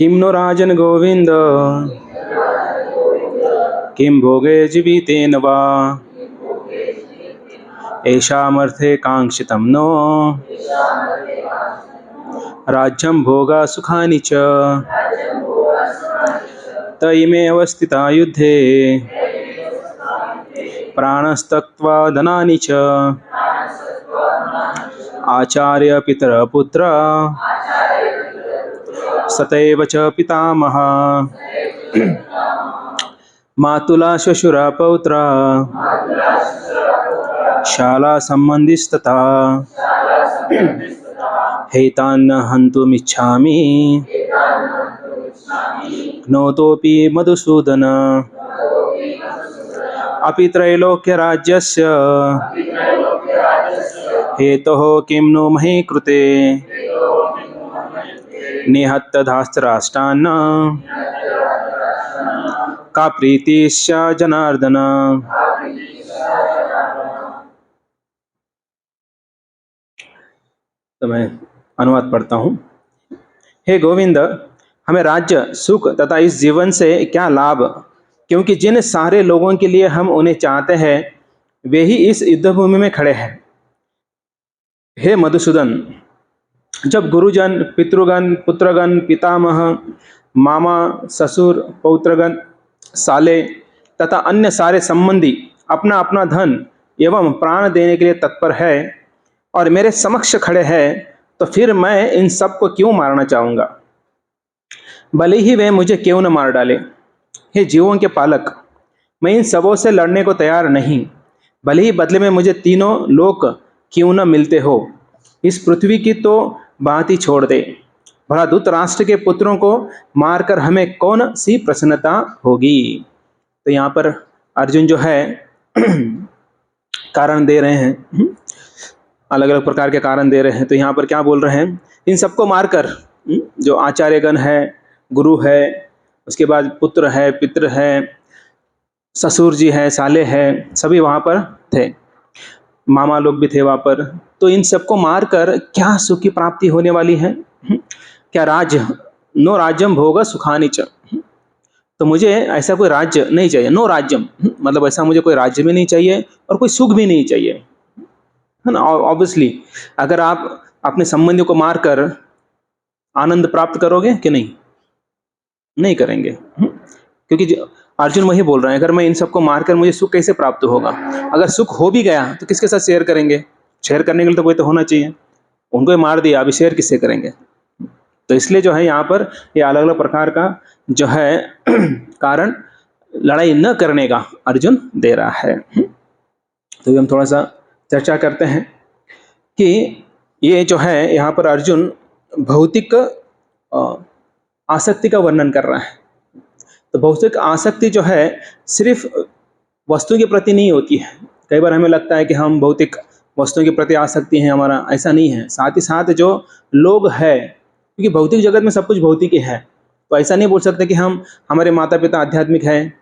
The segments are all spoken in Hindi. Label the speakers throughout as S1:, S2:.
S1: किं नो राजन गोविंद किं भोगे जीवितेन वा ऐषामर्थे काङ्क्षितं नो राज्यं भोगा सुखानि च त इमेव स्थिता युद्धे प्राणस्तक्त्वा धनानि च आचार्य पितर पुत्र सतैव च पितामह मातुला श्वशुरा पौत्रा शाला संबंधिस्तथा हेतान्न हन्तुमिच्छामि ज्ञोतोऽपि मधुसूदन अपि त्रैलोक्यराज्यस्य हेतोः किं नो मही कृते निहत्तधास्त्राष्टान्न का प्रीतिश्च जनार्दन। तो मैं अनुवाद पढ़ता हूँ। हे गोविंद, हमें राज्य सुख तथा इस जीवन से क्या लाभ, क्योंकि जिन सारे लोगों के लिए हम उन्हें चाहते हैं वे ही इस युद्धभूमि में खड़े हैं। हे मधुसूदन, जब गुरुजन, पितृगण, पुत्रगण, पितामह, मामा, ससुर, पौत्रगण, साले तथा अन्य सारे संबंधी अपना अपना धन एवं प्राण देने के लिए तत्पर है और मेरे समक्ष खड़े हैं, तो फिर मैं इन सब को क्यों मारना चाहूँगा, भले ही वे मुझे क्यों न मार डाले। हे जीवों के पालक, मैं इन सबों से लड़ने को तैयार नहीं, भले ही बदले में मुझे तीनों लोक क्यों न मिलते हो। इस पृथ्वी की तो बात ही छोड़ दे, भला धृतराष्ट्र के पुत्रों को मारकर हमें कौन सी प्रसन्नता होगी। तो यहाँ पर अर्जुन जो है कारण दे रहे हैं, अलग अलग प्रकार के कारण दे रहे हैं। तो यहाँ पर क्या बोल रहे हैं, इन सबको मारकर जो आचार्यगण है, गुरु है, उसके बाद पुत्र है, पितृ है, ससुर जी है, साले है, सभी वहाँ पर थे, मामा लोग भी थे वहाँ पर। तो इन सबको मारकर क्या सुख की प्राप्ति होने वाली है? क्या राज्य, नो राज्यम भोग सुखानि च। तो मुझे ऐसा कोई राज्य नहीं चाहिए, नो राज्यम मतलब ऐसा मुझे कोई राज्य भी नहीं चाहिए और कोई सुख भी नहीं चाहिए, है ना। ऑब्वियसली अगर आप अपने संबंधियों को मारकर आनंद प्राप्त करोगे कि नहीं? नहीं करेंगे, क्योंकि अर्जुन वही बोल रहे हैं, अगर मैं इन सबको मारकर मुझे सुख कैसे प्राप्त होगा? अगर सुख हो भी गया तो किसके साथ शेयर करेंगे? शेयर करने के लिए तो कोई तो होना चाहिए। उनको मार दिया, अभी शेयर किससे करेंगे? तो इसलिए जो है यहाँ पर ये अलग अलग प्रकार का जो है कारण लड़ाई न करने का अर्जुन दे रहा है। तो हम थोड़ा सा चर्चा करते हैं कि ये जो है यहाँ पर अर्जुन भौतिक आसक्ति का वर्णन कर रहा है। तो भौतिक आसक्ति जो है सिर्फ वस्तु के प्रति नहीं होती है। कई बार हमें लगता है कि हम भौतिक वस्तुओं के प्रति आसक्ति है हमारा, ऐसा नहीं है। साथ ही साथ जो लोग है, क्योंकि भौतिक जगत में सब कुछ भौतिक ही है, तो ऐसा नहीं बोल सकते कि हम हमारे माता पिता आध्यात्मिक है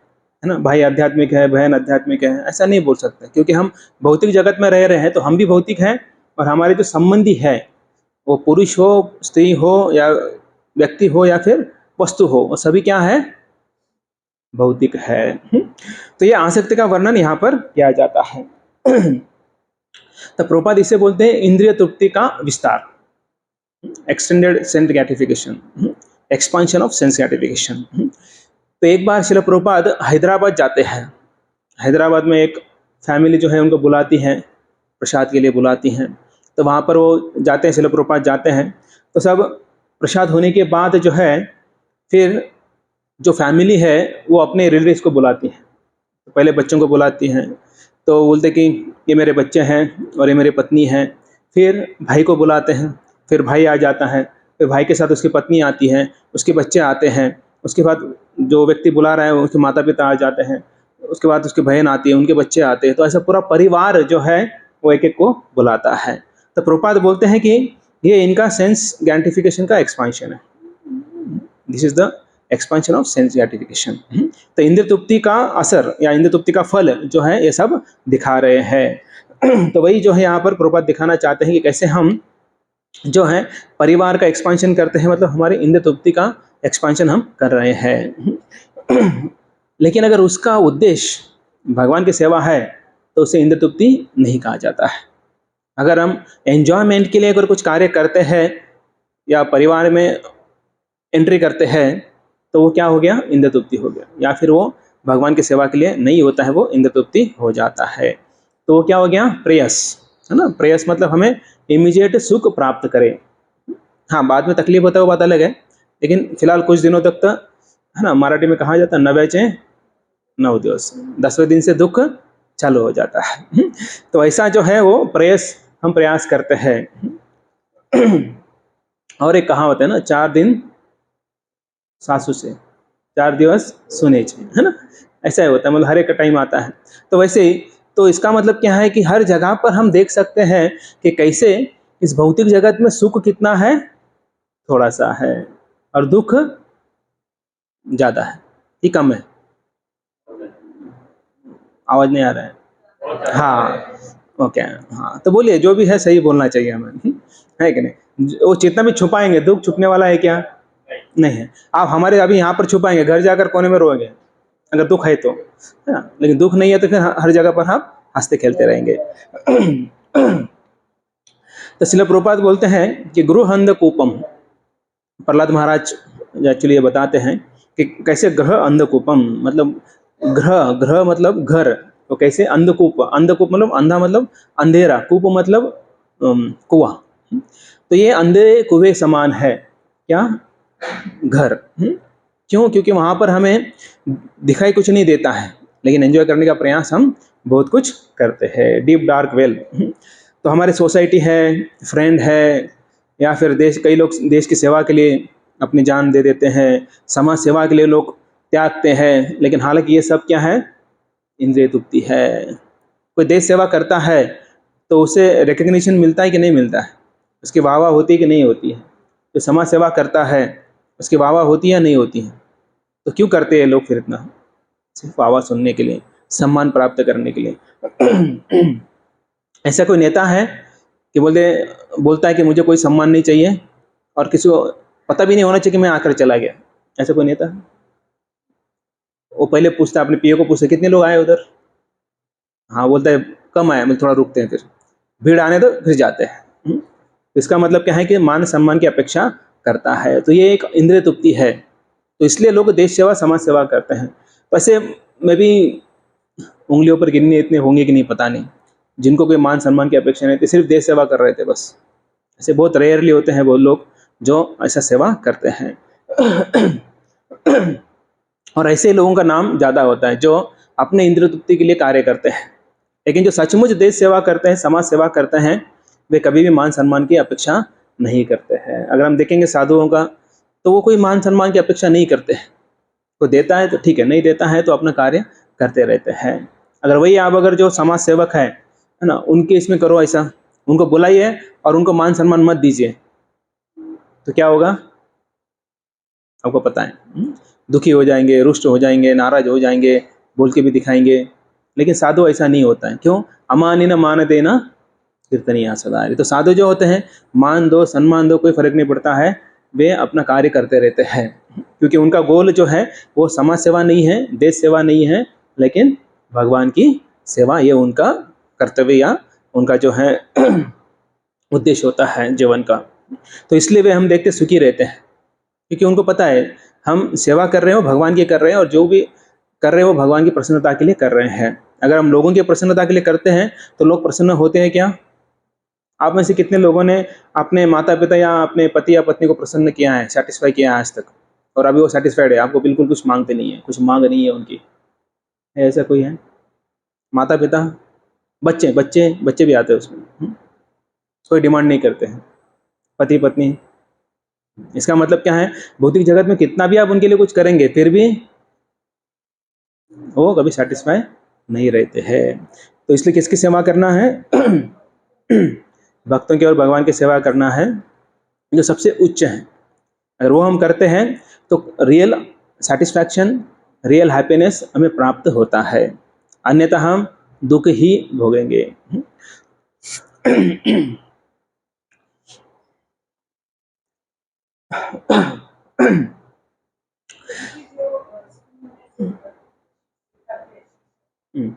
S1: ना, भाई आध्यात्मिक है, बहन आध्यात्मिक है, ऐसा नहीं बोल सकते, क्योंकि हम भौतिक जगत में रह रहे हैं तो हम भी भौतिक हैं और हमारे जो संबंधी है वो पुरुष हो, स्त्री हो, या व्यक्ति हो या फिर वस्तु हो, वो सभी क्या है? भौतिक है। तो ये आसक्ति का वर्णन यहाँ पर किया जाता है। तो प्रभुपाद इसे बोलते हैं इंद्रिय तृप्ति का विस्तार, extended sense gratification, expansion of sense gratification. तो एक बार श्रील प्रभुपाद हैदराबाद जाते हैं। हैदराबाद में एक फैमिली जो है उनको बुलाती हैं, प्रसाद के लिए बुलाती हैं। तो वहाँ पर वो जाते हैं, श्रील प्रभुपाद जाते हैं। तो सब प्रसाद होने के बाद जो है फिर जो फैमिली है वो अपने रिलेटिव्स को बुलाती है। तो पहले बच्चों को बुलाती हैं, तो बोलते कि ये मेरे बच्चे हैं और ये मेरी पत्नी है। फिर भाई को बुलाते हैं, फिर भाई आ जाता है, फिर भाई के साथ उसकी पत्नी आती है, उसके बच्चे आते हैं। उसके बाद जो व्यक्ति बुला रहा है उसके माता पिता आ जाते हैं, उसके बाद उसकी बहन आती है, उनके बच्चे आते हैं। तो ऐसा पूरा परिवार जो है वो एक एक को बुलाता है। तो प्रभुपाद बोलते हैं कि ये इनका सेंस ग्रेटिफिकेशन का एक्सपांशन है। This is the expansion of sense gratification. तो इंद्रिय तृप्ति का असर या इंद्रिय तृप्ति का फल जो है ये सब दिखा रहे हैं। तो वही जो है यहाँ पर प्रभुपाद दिखाना चाहते हैं कि कैसे हम जो है परिवार का एक्सपांशन करते हैं, मतलब हमारे इंद्रिय तृप्ति का एक्सपेंशन हम कर रहे हैं। लेकिन अगर उसका उद्देश्य भगवान की सेवा है तो उसे इंद्र तृप्ति नहीं कहा जाता है। अगर हम एंजॉयमेंट के लिए अगर कुछ कार्य करते हैं या परिवार में एंट्री करते हैं तो वो क्या हो गया, इंद्र तृप्ति हो गया। या फिर वो भगवान की सेवा के लिए नहीं होता है, वो इंद्र तृप्ति हो जाता है। तो वो क्या हो गया, प्रेयस, है ना। प्रेयस मतलब हमें इमीडिएट सुख प्राप्त करे। हाँ, बाद में तकलीफ होता है वो बात अलग है, लेकिन फिलहाल कुछ दिनों तक तो, है ना, मराठी में कहा जाता है न बेचे 9 दिवस, 10वें दिन से दुख चालू हो जाता है। तो ऐसा जो है वो प्रयास, हम प्रयास करते हैं। और एक कहावत है ना, 4 दिन सासू से 4 दिवस सुने छे, है ना। ऐसा ही होता है, मतलब हर एक का टाइम आता है। तो वैसे ही, तो इसका मतलब क्या है कि हर जगह पर हम देख सकते हैं कि कैसे इस भौतिक जगत में सुख कितना है, थोड़ा सा है, और दुख ज्यादा है कि कम है। आवाज नहीं आ रहा है। हाँ, ओके, हाँ, तो बोलिए, जो भी है सही बोलना चाहिए हमें, है कि नहीं। वो जितना भी छुपाएंगे, दुख छुपने वाला है क्या, नहीं है। आप हमारे अभी यहाँ पर छुपाएंगे, घर जाकर कोने में रोएंगे अगर दुख है तो, है ना। लेकिन दुख नहीं है तो फिर हर जगह पर हम हंसते खेलते रहेंगे। तो शिला प्रभुपाद बोलते हैं कि गृह अंधकूपम, प्रहलाद महाराज एक्चुअली ये बताते हैं कि कैसे ग्रह अंधकूपम, मतलब ग्रह, ग्रह मतलब घर, तो कैसे अंधकूप, अंधकूप मतलब अंधा मतलब अंधेरा, कूप मतलब कुआं। तो ये अंधे कुएं समान है क्या, घर। क्यों, क्योंकि वहां पर हमें दिखाई कुछ नहीं देता है, लेकिन एंजॉय करने का प्रयास हम बहुत कुछ करते हैं। Deep dark well. तो हमारे सोसाइटी है, फ्रेंड है, या फिर देश, कई लोग देश की सेवा के लिए अपनी जान दे देते हैं, समाज सेवा के लिए लोग त्यागते हैं, लेकिन हालांकि ये सब क्या है, इंद्रिय तृप्ति है। कोई देश सेवा करता है तो उसे रिकग्निशन मिलता है कि नहीं मिलता है, उसकी वाह वाह होती है कि नहीं होती है। जो समाज सेवा करता है उसकी वाह वाह होती है या नहीं होती है। तो क्यों करते हैं लोग फिर इतना, सिर्फ वाह वाह सुनने के लिए, सम्मान प्राप्त करने के लिए। ऐसा कोई नेता है कि बोलता है कि मुझे कोई सम्मान नहीं चाहिए और किसी को पता भी नहीं होना चाहिए कि मैं आकर चला गया, ऐसा कोई नेता है? वो पहले पूछता है, अपने पीए को पूछता है कितने लोग आए उधर, हाँ बोलता है कम आए, मतलब थोड़ा रुकते हैं, फिर भीड़ आने दो फिर जाते हैं। इसका मतलब क्या है कि मान सम्मान की अपेक्षा करता है। तो ये एक इंद्रिय तृप्ति है। तो इसलिए लोग देश सेवा, समाज सेवा करते हैं। वैसे मैं भी उंगलियों पर गिनने इतने होंगे कि नहीं पता नहीं, जिनको कोई मान सम्मान की अपेक्षा नहीं थी, सिर्फ देश सेवा कर रहे थे बस। ऐसे बहुत रेयरली होते हैं वो लोग जो ऐसा सेवा करते हैं। और ऐसे लोगों का नाम ज्यादा होता है जो अपने इंद्रिय तृप्ति के लिए कार्य करते हैं। लेकिन जो सचमुच देश सेवा करते हैं, समाज सेवा करते हैं, वे कभी भी मान सम्मान की अपेक्षा नहीं करते हैं। अगर हम देखेंगे साधुओं का, तो वो कोई मान सम्मान की अपेक्षा नहीं करते हैं। कोई देता है तो ठीक है, नहीं देता है तो अपना कार्य करते रहते हैं। अगर वही आप अगर जो समाज सेवक है ना, उनके इसमें करो ऐसा, उनको बुलाइए और उनको मान सम्मान मत दीजिए, तो क्या होगा आपको पता है। दुखी हो जाएंगे, रुष्ट हो जाएंगे, नाराज हो जाएंगे, बोल के भी दिखाएंगे। लेकिन साधु ऐसा नहीं होता है। क्यों, अमानी न मान देना कीर्तनिया सदा। तो साधु जो होते हैं, मान दो सम्मान दो कोई फर्क नहीं पड़ता है, वे अपना कार्य करते रहते हैं। क्योंकि उनका गोल जो है वो समाज सेवा नहीं है, देश सेवा नहीं है, लेकिन भगवान की सेवा, ये उनका कर्तव्य या उनका जो है उद्देश्य होता है जीवन का। तो इसलिए वे हम देखते सुखी रहते हैं, क्योंकि उनको पता है हम सेवा कर रहे हो भगवान की कर रहे हैं, और जो भी कर रहे हो भगवान की प्रसन्नता के लिए कर रहे हैं। अगर हम लोगों की प्रसन्नता के लिए करते हैं तो लोग प्रसन्न होते हैं क्या? आप में से कितने लोगों ने अपने माता पिता या अपने पति या पत्नी को प्रसन्न किया है, सेटिस्फाई किया है आज तक, और अभी वो सेटिस्फाइड है, आपको बिल्कुल कुछ मांगते नहीं है, कुछ मांग नहीं है उनकी, है ऐसा कोई है? माता पिता, बच्चे बच्चे बच्चे भी आते हैं उसमें। कोई डिमांड नहीं करते हैं, पति पत्नी। इसका मतलब क्या है, भौतिक जगत में कितना भी आप उनके लिए कुछ करेंगे फिर भी वो कभी सेटिस्फाई नहीं रहते हैं। तो इसलिए किसकी सेवा करना है? भक्तों की और भगवान की सेवा करना है, जो सबसे उच्च है। अगर वो हम करते हैं तो रियल सेटिस्फैक्शन, रियल हैप्पीनेस हमें प्राप्त होता है, अन्यथा हम दुख ही भोगेंगे। हम्म,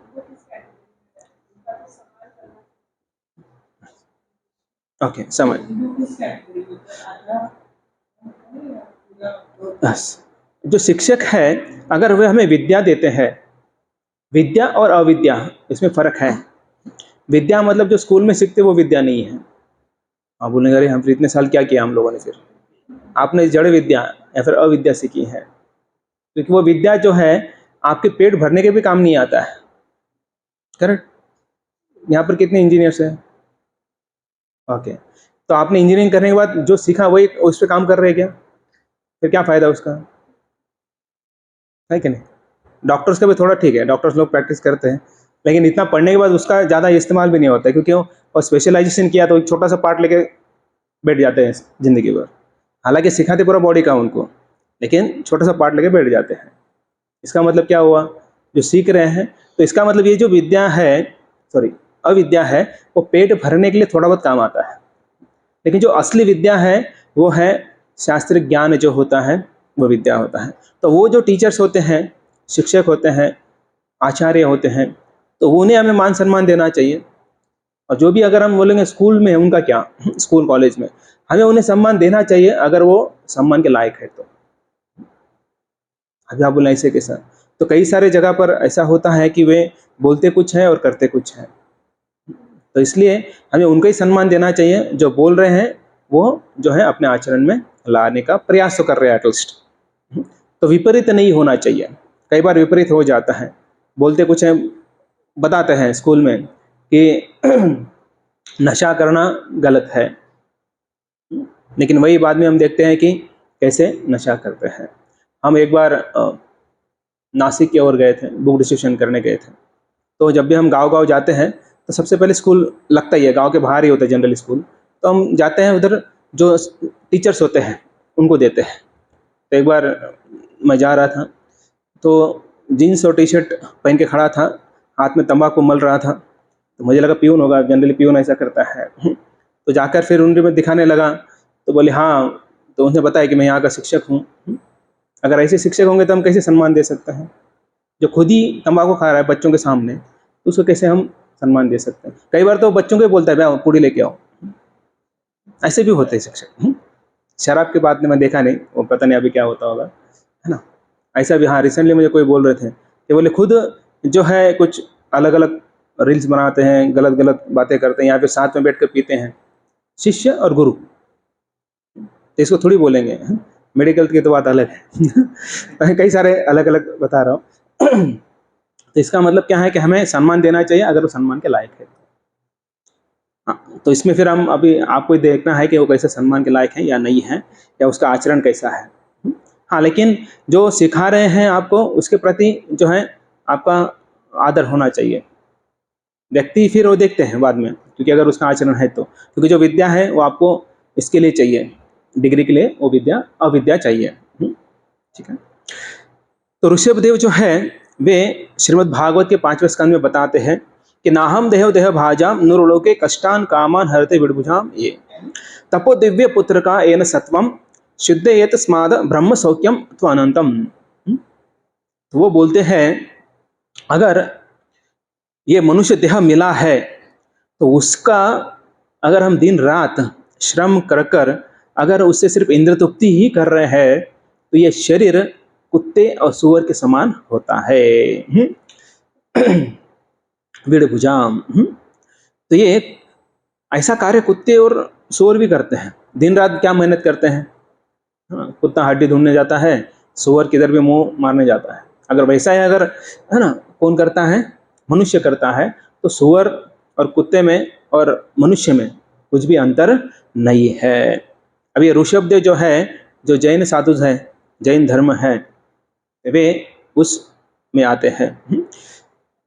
S1: ओके समझ। बस, जो शिक्षक है अगर वे हमें विद्या देते हैं, विद्या और अविद्या इसमें फर्क है। विद्या मतलब जो स्कूल में सीखते वो विद्या नहीं है। आप बोलेंगे अरे हम फिर इतने साल क्या किया हम लोगों ने, फिर आपने जड़ विद्या या फिर अविद्या सीखी है। क्योंकि वो विद्या जो है आपके पेट भरने के भी काम नहीं आता है। करेक्ट। यहाँ पर कितने इंजीनियर्स हैं? ओके, तो आपने इंजीनियरिंग करने के बाद जो सीखा वही उस पर काम कर रहे हैं क्या? फिर क्या फायदा उसका, है कि नहीं? डॉक्टर्स का भी थोड़ा ठीक है, डॉक्टर्स लोग प्रैक्टिस करते हैं, लेकिन इतना पढ़ने के बाद उसका ज़्यादा इस्तेमाल भी नहीं होता है, क्योंकि वो स्पेशलाइजेशन किया तो एक छोटा सा पार्ट लेके बैठ जाते हैं जिंदगी भर। हालांकि सिखाते पूरा बॉडी का उनको, लेकिन छोटा सा पार्ट लेके बैठ जाते हैं। इसका मतलब क्या हुआ, जो सीख रहे हैं, तो इसका मतलब ये जो विद्या है, सॉरी अविद्या है, वो पेट भरने के लिए थोड़ा बहुत काम आता है। लेकिन जो असली विद्या है वो है शास्त्रीय ज्ञान जो होता है वो विद्या होता है। तो वो जो टीचर्स होते हैं, शिक्षक होते हैं, आचार्य होते हैं, तो उन्हें हमें मान सम्मान देना चाहिए। और जो भी अगर हम बोलेंगे स्कूल में उनका क्या, स्कूल कॉलेज में हमें उन्हें सम्मान देना चाहिए अगर वो सम्मान के लायक है तो। अभी आप बोले ऐसे के साथ, तो कई सारे जगह पर ऐसा होता है कि वे बोलते कुछ है और करते कुछ है, तो इसलिए हमें उनका ही सम्मान देना चाहिए। जो बोल रहे हैं वो जो है अपने आचरण में लाने का प्रयास तो कर रहे हैं एटलीस्ट। तो विपरीत नहीं होना चाहिए। कई बार विपरीत हो जाता है, बोलते कुछ है, बताते हैं स्कूल में कि नशा करना गलत है, लेकिन वही बाद में हम देखते हैं कि कैसे नशा करते हैं। हम एक बार नासिक की ओर गए थे, बुक डिस्ट्रीब्यूशन करने गए थे। तो जब भी हम गांव-गांव जाते हैं तो सबसे पहले स्कूल लगता ही है, गांव के बाहर ही होता है जनरली स्कूल। तो हम जाते हैं उधर, जो टीचर्स होते हैं उनको देते हैं। तो एक बार मैं जा रहा था, तो जीन्स और टी शर्ट पहन के खड़ा था, हाथ में तंबाकू मल रहा था। तो मुझे लगा पियून होगा, जनरली पियून ऐसा करता है। तो जाकर फिर उनके में दिखाने लगा, तो बोले हाँ, तो उन्हें बताया कि मैं यहाँ का शिक्षक हूँ। अगर ऐसे शिक्षक होंगे तो हम कैसे सम्मान दे सकते हैं? जो खुद ही तंबाकू खा रहा है बच्चों के सामने, तो उसको कैसे हम सम्मान दे सकते हैं? कई बार तो बच्चों को ही बोलता है भाई पूड़ी लेके आओ, ऐसे भी होते हैं शिक्षक। शराब के बाद में मैं देखा नहीं, वो पता नहीं अभी क्या होता होगा, है ना? ऐसा भी, हाँ रिसेंटली मुझे कोई बोल रहे थे कि बोले खुद जो है कुछ अलग अलग रील्स बनाते हैं, गलत गलत बातें करते हैं, यहाँ पे साथ में बैठ कर पीते हैं, शिष्य और गुरु। तो इसको थोड़ी बोलेंगे, मेडिकल की तो बात अलग है। कई सारे अलग अलग बता रहा हूँ। तो इसका मतलब क्या है कि हमें सम्मान देना चाहिए अगर वो सम्मान के लायक है। हाँ, तो इसमें फिर हम अभी आपको देखना है कि वो कैसे सम्मान के लायक है या नहीं है, या उसका आचरण कैसा है। हाँ, लेकिन जो सिखा रहे हैं आपको उसके प्रति जो है आपका आदर होना चाहिए। व्यक्ति फिर वो देखते हैं बाद में, क्योंकि अगर उसका आचरण है तो, क्योंकि जो विद्या है वो आपको इसके लिए चाहिए, डिग्री के लिए वो विद्या अविद्या चाहिए। ठीक है। तो ऋषभदेव जो है वे श्रीमद् भागवत के 5वें स्कंद में बताते हैं कि नाहम देह देह भाजाम नुरलोके कष्टान कामान हरते विडभुजाम ये तपो दिव्य पुत्र का एन सत्वम शुद्ध ये तस्माद ब्रह्म सौख्यम त्वनंतम। तो वो बोलते हैं अगर ये मनुष्य देह मिला है तो उसका अगर हम दिन रात श्रम कर कर अगर उससे सिर्फ इंद्र तृप्ति ही कर रहे हैं तो ये शरीर कुत्ते और सुअर के समान होता है। विडभुजाम। तो ये ऐसा कार्य कुत्ते और सुअर भी करते हैं, दिन रात क्या मेहनत करते हैं। हाँ, कुत्ता हड्डी ढूंढने जाता है, सुअर किधर भी मुंह मारने जाता है। अगर वैसा है, अगर है ना, कौन करता है? मनुष्य करता है। तो सुअर और कुत्ते में और मनुष्य में कुछ भी अंतर नहीं है। अब ये ऋषभदेव जो है, जो जैन साधु है, जैन धर्म है, वे उस में आते हैं।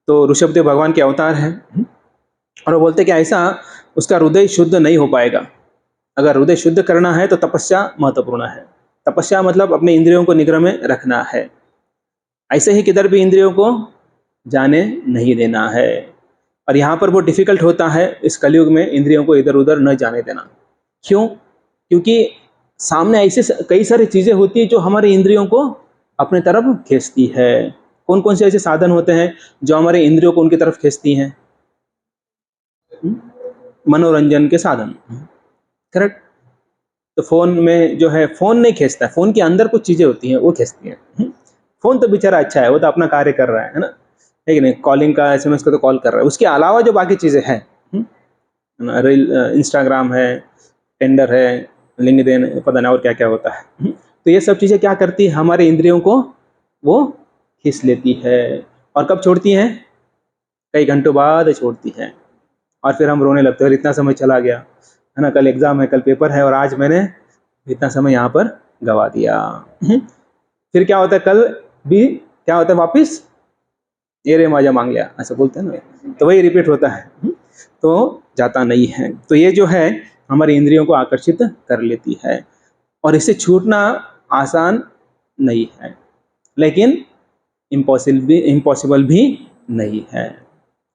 S1: तो ऋषभदेव भगवान के अवतार हैं, और वो बोलते कि ऐसा उसका हृदय शुद्ध नहीं हो पाएगा। अगर हृदय शुद्ध करना है तो तपस्या महत्वपूर्ण है। तपस्या मतलब अपने इंद्रियों को निग्रह में रखना है, ऐसे ही किधर भी इंद्रियों को जाने नहीं देना है। और यहाँ पर वो डिफिकल्ट होता है इस कलयुग में, इंद्रियों को इधर उधर न जाने देना। क्यों? क्योंकि सामने ऐसे कई सारी चीजें होती है जो हमारी इंद्रियों को अपने तरफ खींचती है। कौन कौन से ऐसे साधन होते हैं जो हमारे इंद्रियों को उनकी तरफ खींचती हैं? मनोरंजन के साधन, करेक्ट। तो फोन में जो है, फोन नहीं खींचता, फोन के अंदर कुछ चीजें होती हैं वो खींचती हैं। फोन तो बेचारा अच्छा है, वो तो अपना कार्य कर रहा है ना, है कि नहीं? कॉलिंग का, एसएमएस का तो कॉल कर रहा है, उसके अलावा जो बाकी चीजें हैं, रील, इंस्टाग्राम है, टेंडर है, लिंक्डइन, पता नहीं और क्या क्या होता है। तो ये सब चीजें क्या करती है, हमारे इंद्रियों को वो खींच लेती है। और कब छोड़ती हैं? कई घंटों बाद छोड़ती हैं। और फिर हम रोने लगते हैं, इतना समय चला गया, है ना, कल एग्जाम है, कल पेपर है, और आज मैंने इतना समय यहाँ पर गवा दिया। फिर क्या होता है, कल भी क्या होता है, वापिस ये रे माजा मांग लिया, ऐसा बोलते हैं ना, तो वही रिपीट होता है, तो जाता नहीं है। तो ये जो है हमारी इंद्रियों को आकर्षित कर लेती है, और इससे छूटना आसान नहीं है, लेकिन इम्पॉसिबल भी नहीं है।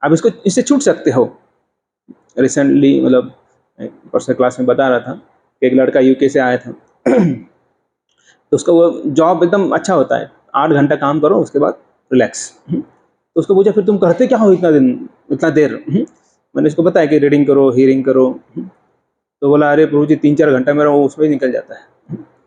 S1: आप इससे छूट सकते हो। रिसेंटली, मतलब परसों क्लास में बता रहा था कि एक लड़का यूके से आया था। तो उसका वो जॉब एकदम अच्छा होता है, 8 घंटा काम करो, उसके बाद रिलैक्स। तो उसको पूछा, फिर तुम करते क्या हो इतना देर? मैंने उसको बताया कि रीडिंग करो, हीयरिंग करो। तो बोला, अरे प्रभु जी, 3-4 घंटा मेरा वो उसमें निकल जाता है,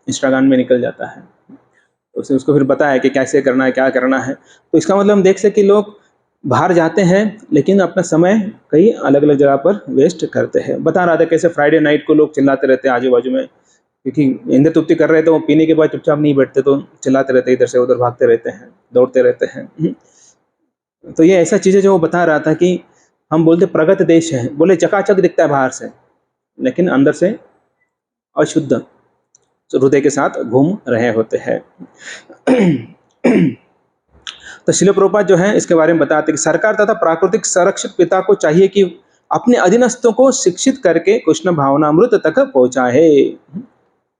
S1: इंस्टाग्राम में निकल जाता है। तो उसने उसको फिर बताया कि कैसे करना है, क्या करना है। तो इसका मतलब हम देख सकते कि लोग बाहर जाते हैं, लेकिन अपना समय कई अलग अलग जगह पर वेस्ट करते हैं। बता रहा था कैसे फ्राइडे नाइट को लोग चिल्लाते रहते हैं आजू बाजू में, क्योंकि इंद्र तृप्ति कर रहे थे, वो पीने के बाद चुपचाप नहीं बैठते, तो चिल्लाते रहते, इधर से उधर भागते रहते हैं, दौड़ते रहते हैं। तो ये ऐसा चीज़ है जो वो बता रहा था कि हम बोलते प्रगत देश है, बोले चकाचक दिखता है बाहर से, लेकिन अंदर से अशुद्ध हृदय के साथ घूम रहे होते हैं। तो श्रील प्रभुपाद जो है इसके बारे में बताते हैं कि सरकार तथा प्राकृतिक संरक्षक पिता को चाहिए कि अपने अधीनस्थों को शिक्षित करके कृष्ण भावनामृत तक पहुंचाए।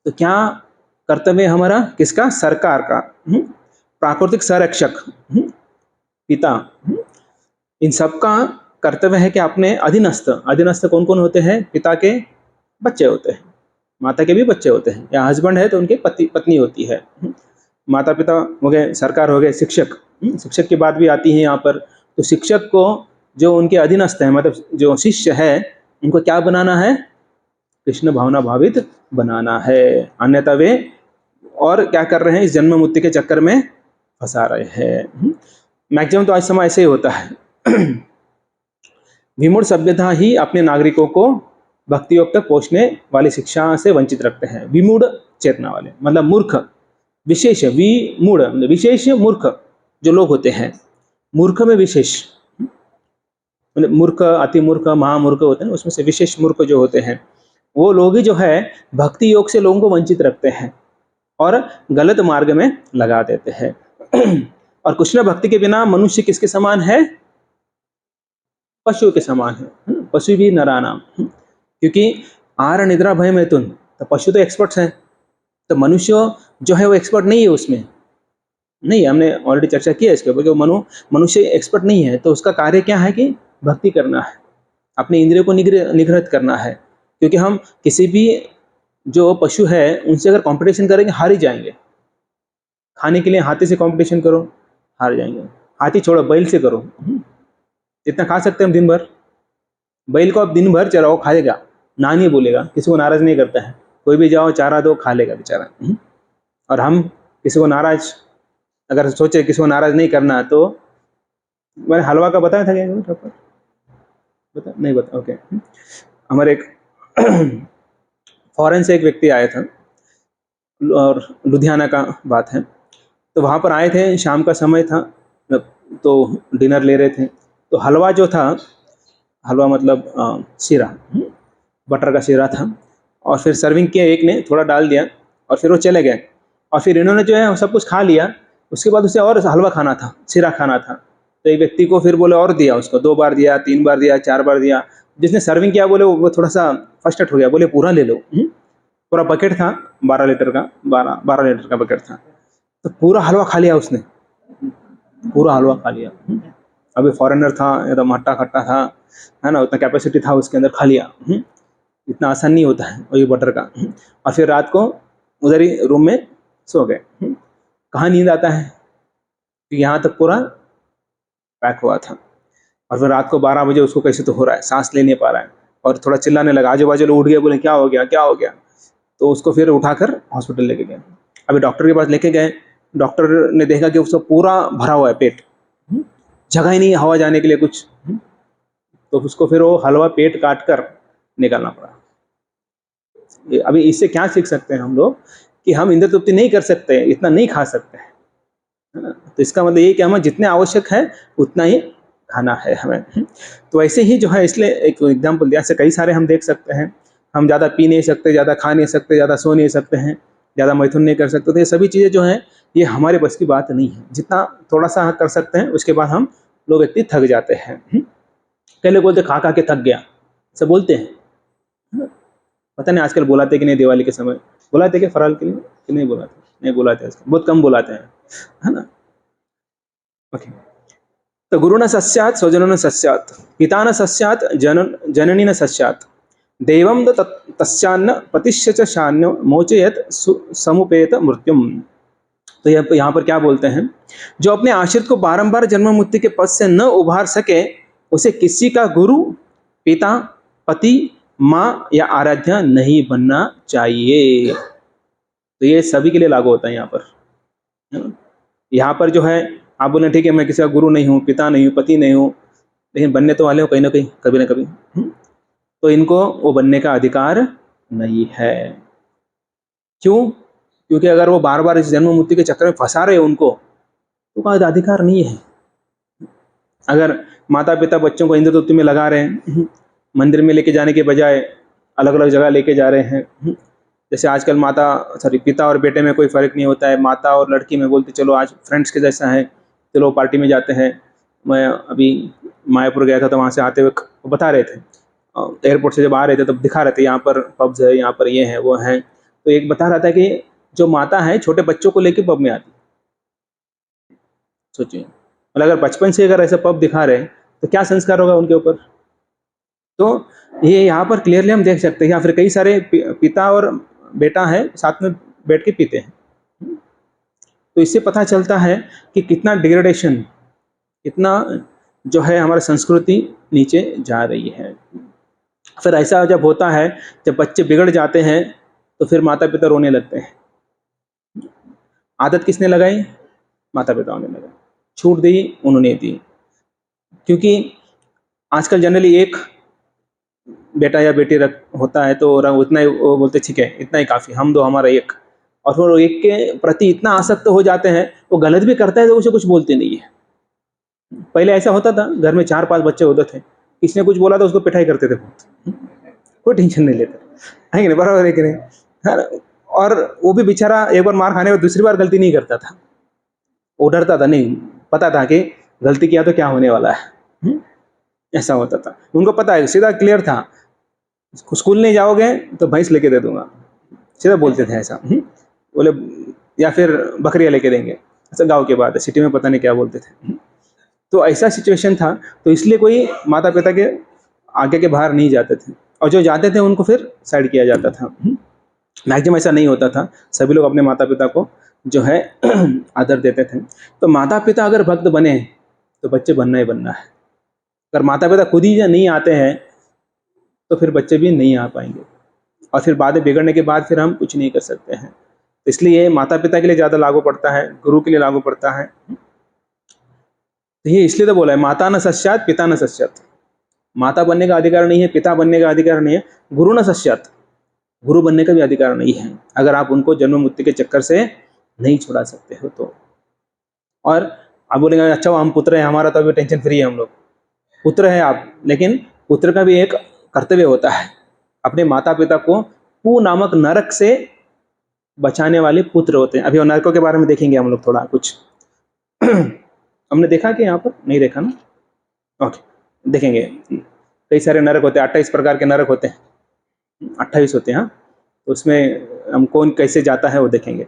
S1: तो क्या कर्तव्य हमारा, किसका? सरकार का, प्राकृतिक संरक्षक, पिता, इन सबका कर्तव्य है कि अपने अधीनस्थ कौन कौन होते हैं? पिता के बच्चे होते हैं, माता के भी बच्चे होते हैं, या हस्बैंड है तो उनके पत्नी होती है। माता पिता हो गए, सरकार हो गए, शिक्षक, शिक्षक की बात भी आती है यहाँ पर। तो शिक्षक को जो उनके अधीनस्थ है, मतलब जो शिष्य है, उनको क्या बनाना है? कृष्ण भावना भावित बनाना है, अन्यथा वे और क्या कर रहे हैं? इस जन्म मुक्ति के चक्कर में फंसा रहे हैं। मैक्सिमम तो आज समय ऐसे ही होता है। विमूढ़ सभ्यता ही अपने नागरिकों को भक्ति योग तक पहुंचने वाली शिक्षा से वंचित रखते हैं। विमूढ़ चेतना वाले मतलब मूर्ख, विशेष विमूढ़ मतलब विशेष मूर्ख जो लोग होते हैं, मूर्ख में विशेष, मतलब मूर्ख, अति मूर्ख, महामूर्ख होते हैं, उसमें से विशेष मूर्ख जो होते हैं, वो लोग ही जो है भक्ति योग से लोगों को वंचित रखते हैं और गलत मार्ग में लगा देते हैं। और कृष्ण भक्ति के बिना मनुष्य किसके समान है? पशु के समान है, पशु भी नरानाम, क्योंकि आहार निद्रा भय मैथुन, तो पशु तो एक्सपर्ट्स हैं, तो मनुष्य जो है वो एक्सपर्ट नहीं है उसमें, नहीं, हमने ऑलरेडी चर्चा की है इसके ऊपर कि मनुष्य एक्सपर्ट नहीं है। तो उसका कार्य क्या है कि भक्ति करना है, अपने इंद्रियों को निग्रहित करना है, क्योंकि हम किसी भी जो पशु है उनसे अगर कंपटीशन करेंगे हार ही जाएंगे। खाने के लिए हाथी से कंपटीशन करो, हार जाएंगे। हाथी छोड़ो, बैल से करो, जितना खा सकते हैं हम दिन भर, बैल को आप दिन भर चराओ, खाएगा, ना नहीं बोलेगा, किसी को नाराज नहीं करता है, कोई भी जाओ चारा दो, खा लेगा बेचारा। और हम किसी को नाराज अगर सोचे किसी को नाराज नहीं करना, तो मैंने हलवा का बताया था क्या? बता नहीं बता, ओके। हमारे एक फॉरेन से एक व्यक्ति आया था, और लुधियाना का बात है, तो वहाँ पर आए थे, शाम का समय था, तो डिनर ले रहे थे। तो हलवा जो था, हलवा मतलब शीरा, बटर का शीरा था, और फिर सर्विंग किया, एक ने थोड़ा डाल दिया और फिर वो चले गए, और फिर इन्होंने जो है सब कुछ खा लिया। उसके बाद उसे और हलवा खाना था, शीरा खाना था, तो एक व्यक्ति को फिर बोले और दिया, उसको 2 बार दिया, 3 बार दिया, 4 बार दिया। जिसने सर्विंग किया बोले वो थोड़ा सा फर्स्टेड हो गया, बोले पूरा ले लो। पूरा बकेट था, 12 लीटर का, 12 लीटर का बकेट था, तो पूरा हलवा खा लिया उसने, पूरा हलवा खा लिया। अभी फॉरेनर था, एकदम हट्टा खट्टा था, है ना, उतना कैपेसिटी था उसके अंदर, खा लिया। इतना आसान नहीं होता है वही बटर का। और फिर रात को उधर ही रूम में सो गए। कहाँ नींद आता है? यहाँ तक पूरा पैक हुआ था। और फिर रात को 12 बजे उसको कैसे तो हो रहा है, सांस ले नहीं पा रहा है और थोड़ा चिल्लाने लगा, आजू बाजू लोग उठ गए, बोले क्या हो गया क्या हो गया। तो उसको फिर उठाकर हॉस्पिटल लेके गए। अभी डॉक्टर के पास लेके गए, डॉक्टर ने देखा कि उसका पूरा भरा हुआ है पेट, जगह ही नहीं है हवा जाने के लिए कुछ। तो उसको फिर वो हलवा पेट काट कर निकालना पड़ा। अभी इससे क्या सीख सकते हैं हम लोग कि हम इंद्र तृप्ति नहीं कर सकते, इतना नहीं खा सकते हैं, है ना। तो इसका मतलब ये कि हमें जितने आवश्यक है उतना ही खाना है हमें। तो ऐसे ही जो है, इसलिए एक एग्जाम्पल दिया, ऐसे कई सारे हम देख सकते हैं। हम ज़्यादा पी नहीं सकते, ज़्यादा खा नहीं सकते, ज़्यादा सो नहीं सकते हैं, ज़्यादा मैथुन नहीं कर सकते। तो ये सभी चीज़ें जो हैं ये हमारे बस की बात नहीं है। जितना थोड़ा सा कर सकते हैं उसके बाद हम लोग व्यक्ति थक जाते हैं। कई लोग बोलते खा खा के थक गया, सब बोलते हैं। पता नहीं आजकल बुलाते कि नहीं, दिवाली के समय बुलाते क्या फराल के लिए कि नहीं बुलाते? नहीं बुलाते आजकल, बहुत कम बुलाते हैं, है ना। ओके, तो गुरु न सस्यात् स्वजनो न सस्यात्, पिता न सस्यात् जननी न सस्यात्, देवं तस्यान्न पतिश्च च शान्यो मोचयत समुपेत मृत्युम। तो यहाँ पर क्या बोलते हैं, जो अपने आश्रित को बारंबार जन्म मृत्यु के पद से न उभार सके उसे किसी का गुरु, पिता, पति, माँ या आराध्या नहीं बनना चाहिए। तो ये सभी के लिए लागू होता है यहाँ पर, है ना। यहाँ पर जो है आप बोले ठीक है मैं किसी का गुरु नहीं हूँ, पिता नहीं हूँ, पति नहीं हूँ, लेकिन बनने तो वाले हो कहीं ना कहीं, कभी ना कभी। तो इनको वो बनने का अधिकार नहीं है। क्यों? क्योंकि अगर वो बार बार इस जन्म मृत्यु के चक्कर में फंसा रहे उनको, तो उसका अधिकार नहीं है। अगर माता पिता बच्चों को इंद्र तृप्ति में लगा रहे हैं, मंदिर में लेके जाने के बजाय अलग अलग जगह लेके जा रहे हैं। जैसे आजकल पिता और बेटे में कोई फ़र्क नहीं होता है, माता और लड़की में बोलते चलो आज फ्रेंड्स के जैसा है, चलो पार्टी में जाते हैं। मैं अभी मायापुर गया था तो वहाँ से आते हुए वो बता रहे थे, एयरपोर्ट से जब आ रहे थे तब दिखा रहे थे यहाँ पर पब्स है, यहाँ पर ये है वो है। तो एक बता रहा था कि जो माता है छोटे बच्चों को लेके पब में आती। सोचिए, मतलब अगर बचपन से अगर ऐसा पब दिखा रहे हैं तो क्या संस्कार होगा उनके ऊपर। तो ये यहाँ पर क्लियरली हम देख सकते हैं। या फिर कई सारे पिता और बेटा है साथ में बैठ के पीते हैं। तो इससे पता चलता है कि कितना डिग्रेडेशन, कितना जो है हमारी संस्कृति नीचे जा रही है। फिर ऐसा जब होता है, जब बच्चे बिगड़ जाते हैं तो फिर माता पिता रोने लगते हैं। आदत किसने लगाई? माता पिताओं ने लगाई, छूट दी उन्होंने दी। क्योंकि आजकल जनरली एक बेटा या बेटी होता है तो उतना ही वो बोलते ठीक है इतना ही काफ़ी, हम दो हमारा एक। और फिर एक के प्रति इतना आसक्त हो जाते हैं, वो गलत भी करता है तो उसे कुछ बोलते नहीं है। पहले ऐसा होता था, घर में 4-5 बच्चे होते थे, किसी ने कुछ बोला तो उसको पिटाई करते थे बहुत, कोई टेंशन नहीं लेते, है कि नहीं, बराबर है कि नहीं। और वो भी बेचारा एक बार मार खाने में दूसरी बार गलती नहीं करता था, वो डरता था, नहीं पता था कि गलती किया तो क्या होने वाला है। ऐसा होता था, उनको पता है, सीधा क्लियर था, स्कूल नहीं जाओगे तो भैंस लेके दे दूंगा, सीधा बोलते थे ऐसा। बोले या फिर बकरियाँ लेके देंगे, ऐसा गांव के बात है, सिटी में पता नहीं क्या बोलते थे। तो ऐसा सिचुएशन था, तो इसलिए कोई माता पिता के आगे के बाहर नहीं जाते थे, और जो जाते थे उनको फिर साइड किया जाता था। मैक्सिमम ऐसा नहीं होता था, सभी लोग अपने माता पिता को जो है आदर देते थे। तो माता पिता अगर भक्त बने तो बच्चे बनना ही बनना है। अगर माता पिता खुद ही नहीं आते हैं तो फिर बच्चे भी नहीं आ पाएंगे, और फिर बाद में बिगड़ने के बाद फिर हम कुछ नहीं कर सकते हैं। इसलिए माता पिता के लिए ज़्यादा लागू पड़ता है, गुरु के लिए लागू पड़ता है। तो ये इसलिए तो बोला है माता न सस्यात् पिता न सस्यात्। माता बनने का अधिकार नहीं है, पिता बनने का अधिकार नहीं है, गुरु न सस्यात्, गुरु बनने का भी अधिकार नहीं है, अगर आप उनको जन्म मृत्यु के चक्कर से नहीं छुड़ा सकते हो तो। और आप बोलेंगे अच्छा हम पुत्र हैं, हमारा तो अभी टेंशन फ्री है, हम लोग पुत्र है आप, लेकिन पुत्र का भी एक कर्तव्य होता है, अपने माता पिता को पू नामक नरक से बचाने वाले पुत्र होते हैं। अभी वो नरकों के बारे में देखेंगे हम लोग थोड़ा कुछ। हमने देखा कि यहाँ पर नहीं देखा ना, ओके, देखेंगे। कई सारे नरक होते हैं, 28 प्रकार के नरक होते हैं, 28 होते हैं। हाँ, तो उसमें हम कौन कैसे जाता है वो देखेंगे।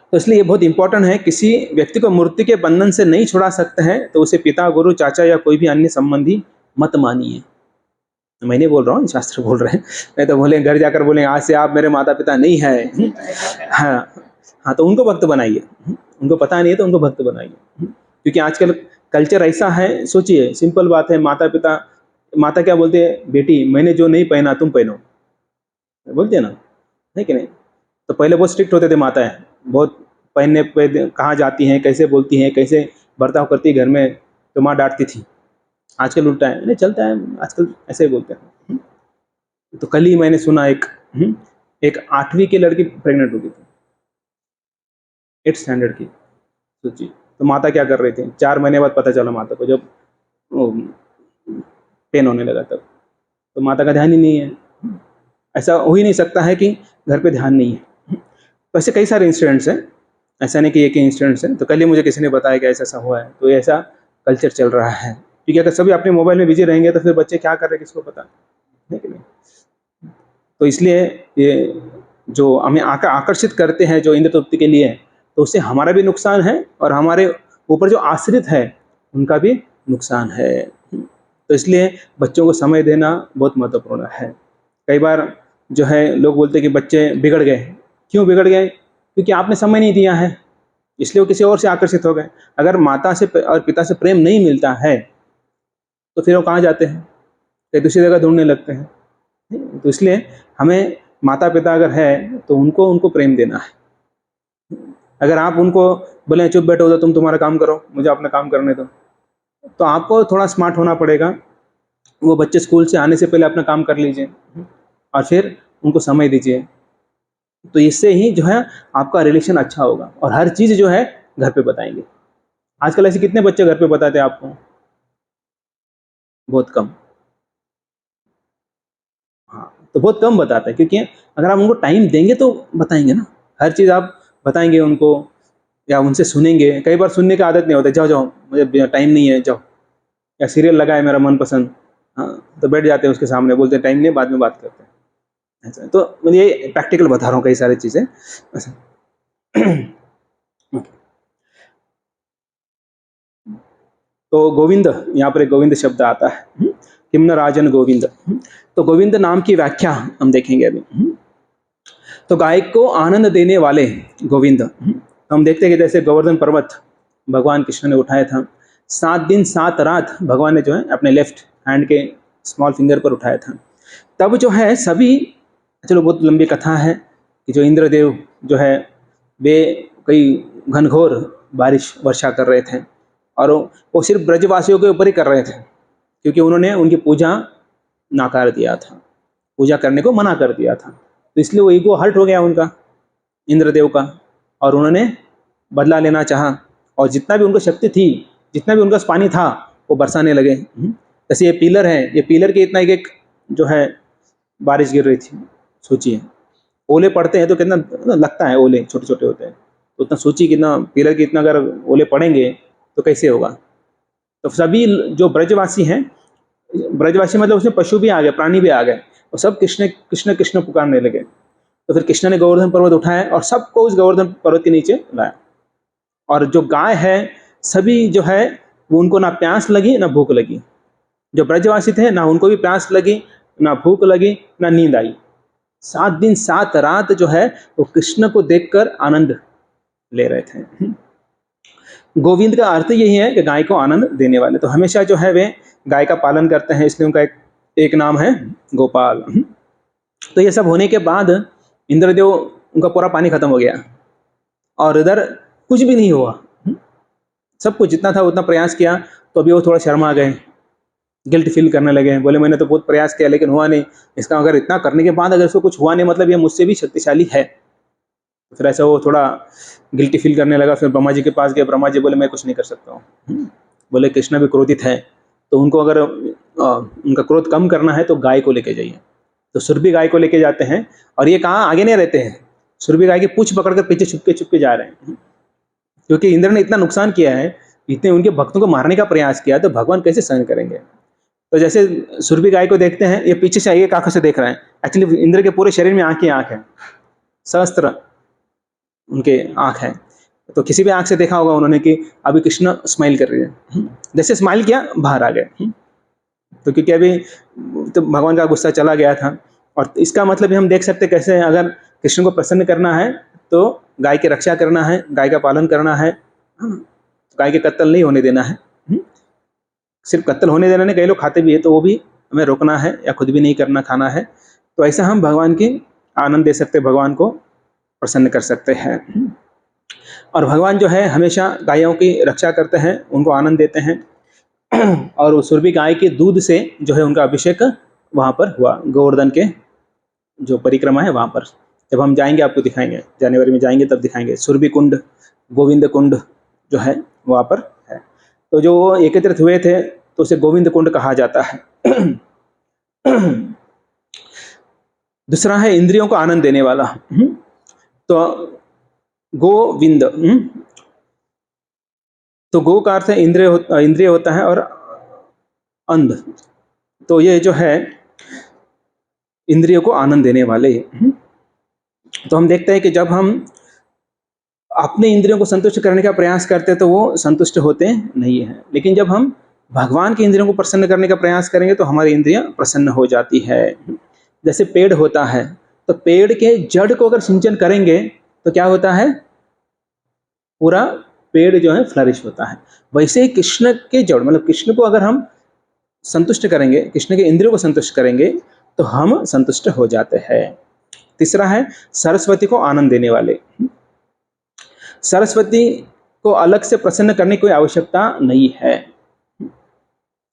S1: तो इसलिए ये बहुत इंपॉर्टेंट है, किसी व्यक्ति को मृत्यु के बंधन से नहीं छुड़ा सकते हैं तो उसे पिता, गुरु, चाचा या कोई भी अन्य संबंधी मत मानिए। मैं नहीं बोल रहा हूँ, शास्त्र बोल रहे हैं, नहीं तो बोले घर जाकर बोले आज से आप मेरे माता पिता नहीं है। हाँ, हाँ, तो उनको भक्त बनाइए। उनको पता नहीं है तो उनको भक्त बनाइए। क्योंकि आजकल कल्चर ऐसा है, सोचिए सिंपल बात है, माता क्या बोलते हैं, बेटी मैंने जो नहीं पहना तुम पहनो, बोलते हैं ना, है कि नहीं? तो पहले बहुत स्ट्रिक्ट होते थे माताएं, बहुत पहनने पे कहाँ जाती हैं, कैसे बोलती हैं, कैसे बर्ताव करती है घर में, तो माँ डांटती थी। आजकल उल्टा है, नहीं चलता है, आजकल ऐसे ही बोलते हैं। तो कल ही मैंने सुना एक 8वीं की लड़की प्रेग्नेंट हो गई थी, 8th स्टैंडर्ड की, सोचिए। तो माता क्या कर रहे थे, 4 महीने बाद पता चला माता को, जब पेन होने लगा तब। तो माता का ध्यान ही नहीं है। ऐसा हो ही नहीं सकता है कि घर पे ध्यान नहीं है। तो ऐसे कई सारे इंसिडेंट्स हैं, ऐसा नहीं कि एक ही इंसिडेंट्स है। तो कल ही मुझे किसी ने बताया कि ऐसा ऐसा हुआ है, तो ऐसा कल्चर चल रहा है। क्योंकि अगर सभी अपने मोबाइल में बिजी रहेंगे तो फिर बच्चे क्या कर रहे हैं किसको पता है कि नहीं। तो इसलिए ये जो हमें आकर्षित करते हैं जो इंद्र तृप्ति के लिए, तो उससे हमारा भी नुकसान है और हमारे ऊपर जो आश्रित है उनका भी नुकसान है। तो इसलिए बच्चों को समय देना बहुत महत्वपूर्ण है। कई बार जो है लोग बोलते हैं कि बच्चे बिगड़ गए। क्यों बिगड़ गए? क्योंकि आपने समय नहीं दिया है, इसलिए वो किसी और से आकर्षित हो गए। अगर माता से और पिता से प्रेम नहीं मिलता है तो फिर वो कहाँ जाते हैं, कहीं दूसरी जगह ढूंढने लगते हैं। तो इसलिए हमें माता पिता अगर है तो उनको प्रेम देना है। अगर आप उनको बोले चुप बैठो तो तुम तुम्हारा काम करो, मुझे अपना काम करने दो, तो आपको थोड़ा स्मार्ट होना पड़ेगा। वो बच्चे स्कूल से आने से पहले अपना काम कर लीजिए और फिर उनको समय दीजिए। तो इससे ही जो है आपका रिलेशन अच्छा होगा और हर चीज़ जो है घर पे बताएंगे। आजकल ऐसे कितने बच्चे घर पे बताते हैं आपको? बहुत कम। हाँ, तो बहुत कम बताते हैं, क्योंकि अगर आप उनको टाइम देंगे तो बताएंगे ना। हर चीज़ आप बताएंगे उनको या उनसे सुनेंगे। कई बार सुनने की आदत नहीं होता, जाओ जाओ मुझे टाइम नहीं है जाओ, या सीरियल लगा है मेरा मनपसंद, हाँ तो बैठ जाते हैं उसके सामने, बोलते हैं टाइम नहीं, बाद में बात करते हैं। ऐसा तो मुझे ये प्रैक्टिकल बता रहा हूँ कई सारी चीज़ें ऐसा। तो गोविंद, यहाँ पर एक गोविंद शब्द आता है, किम्न राजन गोविंद। तो गोविंद नाम की व्याख्या हम देखेंगे अभी। तो गाय को आनंद देने वाले गोविंद। हम देखते हैं कि जैसे गोवर्धन पर्वत भगवान कृष्ण ने उठाया था, 7 दिन 7 रात भगवान ने जो है अपने लेफ्ट हैंड के स्मॉल फिंगर पर उठाया था। तब जो है सभी, चलो बहुत लंबी कथा है कि जो इंद्रदेव जो है वे कई घनघोर बारिश वर्षा कर रहे थे और वो सिर्फ ब्रजवासियों के ऊपर ही कर रहे थे, क्योंकि उन्होंने उनकी पूजा नाकार दिया था, पूजा करने को मना कर दिया था। तो इसलिए वो ईगो हर्ट हो गया उनका, इंद्रदेव का, और उन्होंने बदला लेना चाहा और जितना भी उनको शक्ति थी, जितना भी उनका पानी था वो बरसाने लगे। जैसे ये पिलर है, ये पिलर के इतना एक जो है बारिश गिर रही थी। सोचिए ओले पड़ते हैं तो कितना लगता है, ओले छोटे छोटे होते हैं, तो उतना सोचिए कितना पिलर के इतना अगर ओले पड़ेंगे तो कैसे होगा। तो सभी जो ब्रजवासी हैं, ब्रजवासी मतलब उसमें पशु भी आ गए, प्राणी भी आ गए, और सब कृष्ण कृष्ण कृष्ण पुकारने लगे। तो फिर कृष्ण ने गोवर्धन पर्वत उठाया और सबको उस गोवर्धन पर्वत के नीचे लाया। और जो गाय है सभी जो है वो, उनको ना प्यास लगी ना भूख लगी। जो ब्रजवासी थे ना उनको भी प्यास लगी ना भूख लगी ना नींद आई। 7 दिन 7 रात जो है वो कृष्ण को देखकर आनंद ले रहे थे। गोविंद का अर्थ यही है कि गाय को आनंद देने वाले। तो हमेशा जो है वे गाय का पालन करते हैं, इसलिए उनका एक नाम है गोपाल। तो ये सब होने के बाद इंद्रदेव, उनका पूरा पानी खत्म हो गया और इधर कुछ भी नहीं हुआ। सब कुछ जितना था उतना प्रयास किया, तो अभी वो थोड़ा शर्मा गए, गिल्ट फील करने लगे, बोले मैंने तो बहुत प्रयास किया लेकिन हुआ नहीं। इसका अगर इतना करने के बाद अगर इसको कुछ हुआ नहीं, मतलब ये मुझसे भी शक्तिशाली है। तो फिर ऐसा वो थोड़ा गिल्टी फील करने लगा। फिर ब्रह्मा जी के पास गया, ब्रह्मा जी बोले मैं कुछ नहीं कर सकता हूँ। बोले कृष्ण भी क्रोधित है, तो उनको अगर उनका क्रोध कम करना है तो गाय को लेके जाइए। तो सुरभि गाय को लेके जाते हैं, और ये कहाँ आगे नहीं रहते हैं, सुरभि गाय की पूंछ पकड़कर पीछे छुपके जा रहे हैं। क्योंकि इंद्र ने इतना नुकसान किया है, इतने उनके भक्तों को मारने का प्रयास किया, तो भगवान कैसे सहन करेंगे। तो जैसे सुरभि गाय को देखते हैं, ये पीछे से एक आंखों से देख रहे हैं। एक्चुअली इंद्र के पूरे शरीर में आंख ही आंख है, सहस्त्र उनके आंख है। तो किसी भी आंख से देखा होगा उन्होंने कि अभी कृष्ण स्माइल कर रही है, जैसे स्माइल किया बाहर आ गए। तो क्योंकि अभी तो भगवान का गुस्सा चला गया था। और इसका मतलब हम देख सकते कैसे, अगर कृष्ण को प्रसन्न करना है तो गाय की रक्षा करना है, गाय का पालन करना है, गाय के कत्ल नहीं होने देना है। सिर्फ कत्ल होने देना नहीं, कई लोग खाते भी है तो वो भी हमें रोकना है या खुद भी नहीं करना, खाना है। तो ऐसा हम भगवान की आनंद दे सकते, भगवान को प्रसन्न कर सकते हैं। और भगवान जो है हमेशा गायों की रक्षा करते हैं, उनको आनंद देते हैं। और वो सुरभि गाय के दूध से जो है उनका अभिषेक वहाँ पर हुआ, गोवर्धन के जो परिक्रमा है वहाँ पर। जब हम जाएंगे आपको दिखाएंगे, जनवरी में जाएंगे तब दिखाएंगे। सुरभि कुंड, गोविंद कुंड जो है वहाँ पर है। तो जो वो एकत्रित हुए थे तो उसे गोविंद कुंड कहा जाता है। दूसरा है इंद्रियों को आनंद देने वाला। तो गोविंद, तो गो का अर्थ है इंद्रिय होता है, और अंध, तो ये जो है इंद्रियों को आनंद देने वाले। तो हम देखते हैं कि जब हम अपने इंद्रियों को संतुष्ट करने का प्रयास करते हैं तो वो संतुष्ट होते नहीं हैं, लेकिन जब हम भगवान के इंद्रियों को प्रसन्न करने का प्रयास करेंगे तो हमारी इंद्रियां प्रसन्न हो जाती है। जैसे पेड़ होता है, तो पेड़ के जड़ को अगर सिंचन करेंगे तो क्या होता है, पूरा पेड़ जो है फ्लरिश होता है। वैसे ही कृष्ण के जड़, मतलब कृष्ण को अगर हम संतुष्ट करेंगे, कृष्ण के इंद्रियों को संतुष्ट करेंगे तो हम संतुष्ट हो जाते हैं। तीसरा है सरस्वती को आनंद देने वाले। सरस्वती को अलग से प्रसन्न करने की कोई आवश्यकता नहीं है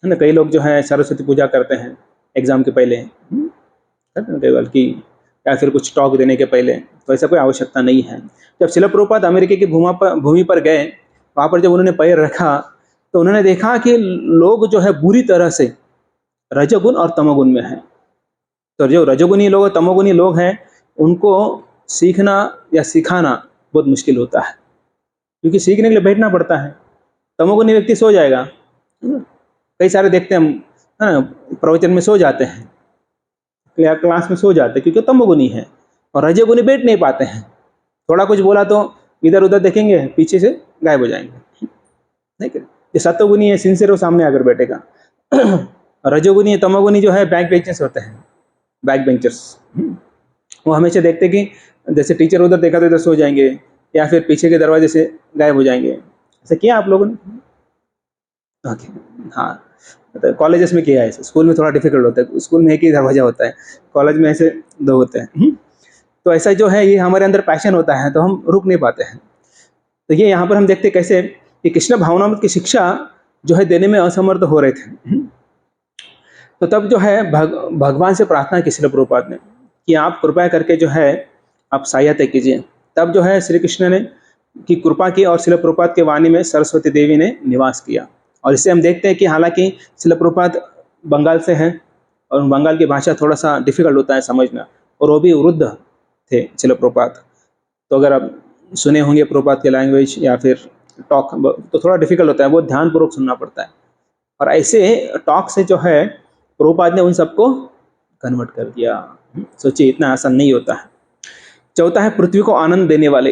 S1: ना। कई लोग जो है सरस्वती पूजा करते हैं एग्जाम के पहले, केवल की या फिर कुछ टॉक देने के पहले, तो ऐसा कोई आवश्यकता नहीं है। जब शिला प्रभुपाद अमेरिका की भूमि पर गए, वहाँ पर जब उन्होंने पैर रखा तो उन्होंने देखा कि लोग जो है बुरी तरह से रजोगुण और तमोगुण में हैं। तो जो रजोगुणी लोग और तमोगुणी लोग हैं उनको सीखना या सिखाना बहुत मुश्किल होता है, क्योंकि सीखने के लिए बैठना पड़ता है। तमोगुणी व्यक्ति सो जाएगा, कई सारे देखते हैं प्रवचन में सो जाते हैं, क्लास में सो जाते हैं, क्योंकि तमोगुणी है। और रजोगुणी बैठ नहीं पाते हैं, थोड़ा कुछ बोला तो इधर उधर देखेंगे, पीछे से गायब हो जाएंगे। ठीक है, ये सत्वगुणी है, सिंसियर वो सामने आकर बैठेगा। रजोगुणी तमोगुणी जो है बैक बेंचर्स होते हैं, बैक बेंचर्स। वो हमेशा देखते कि जैसे टीचर उधर देखा तो इधर सो जाएंगे, या फिर पीछे के दरवाजे से गायब हो जाएंगे। ऐसा किया आप लोगों ने? ओके, हाँ, तो कॉलेजेस में किया है। स्कूल में थोड़ा डिफिकल्ट होता है, स्कूल में एक ही दरवाजा होता है, कॉलेज में ऐसे दो होते हैं। तो ऐसा जो है ये हमारे अंदर पैशन होता है तो हम रुक नहीं पाते हैं। तो ये यहाँ पर हम देखते कैसे कि कृष्ण भावनामृत की शिक्षा जो है देने में असमर्थ हो रहे थे। तो तब जो है भगवान से प्रार्थना की शिला प्रभुपाद ने कि आप कृपया करके जो है आप सहायता कीजिए। तब जो है श्री कृष्ण ने की कृपा की और शिला प्रभुपाद के वाणी में सरस्वती देवी ने निवास किया। और इससे हम देखते हैं कि हालांकि शिला प्रभुपाद बंगाल से हैं और बंगाल की भाषा थोड़ा सा डिफिकल्ट होता है समझना, और वो भी वृद्ध थे शिला प्रभुपाद। तो अगर आप सुने होंगे प्रभुपाद के लैंग्वेज या फिर टॉक, तो थोड़ा डिफिकल्ट होता है, वो ध्यानपूर्वक सुनना पड़ता है। और ऐसे टॉक से जो है प्रभुपाद ने उन सबको कन्वर्ट कर दिया। सोचिए, इतना आसान नहीं होता है। चौथा है पृथ्वी को आनंद देने वाले।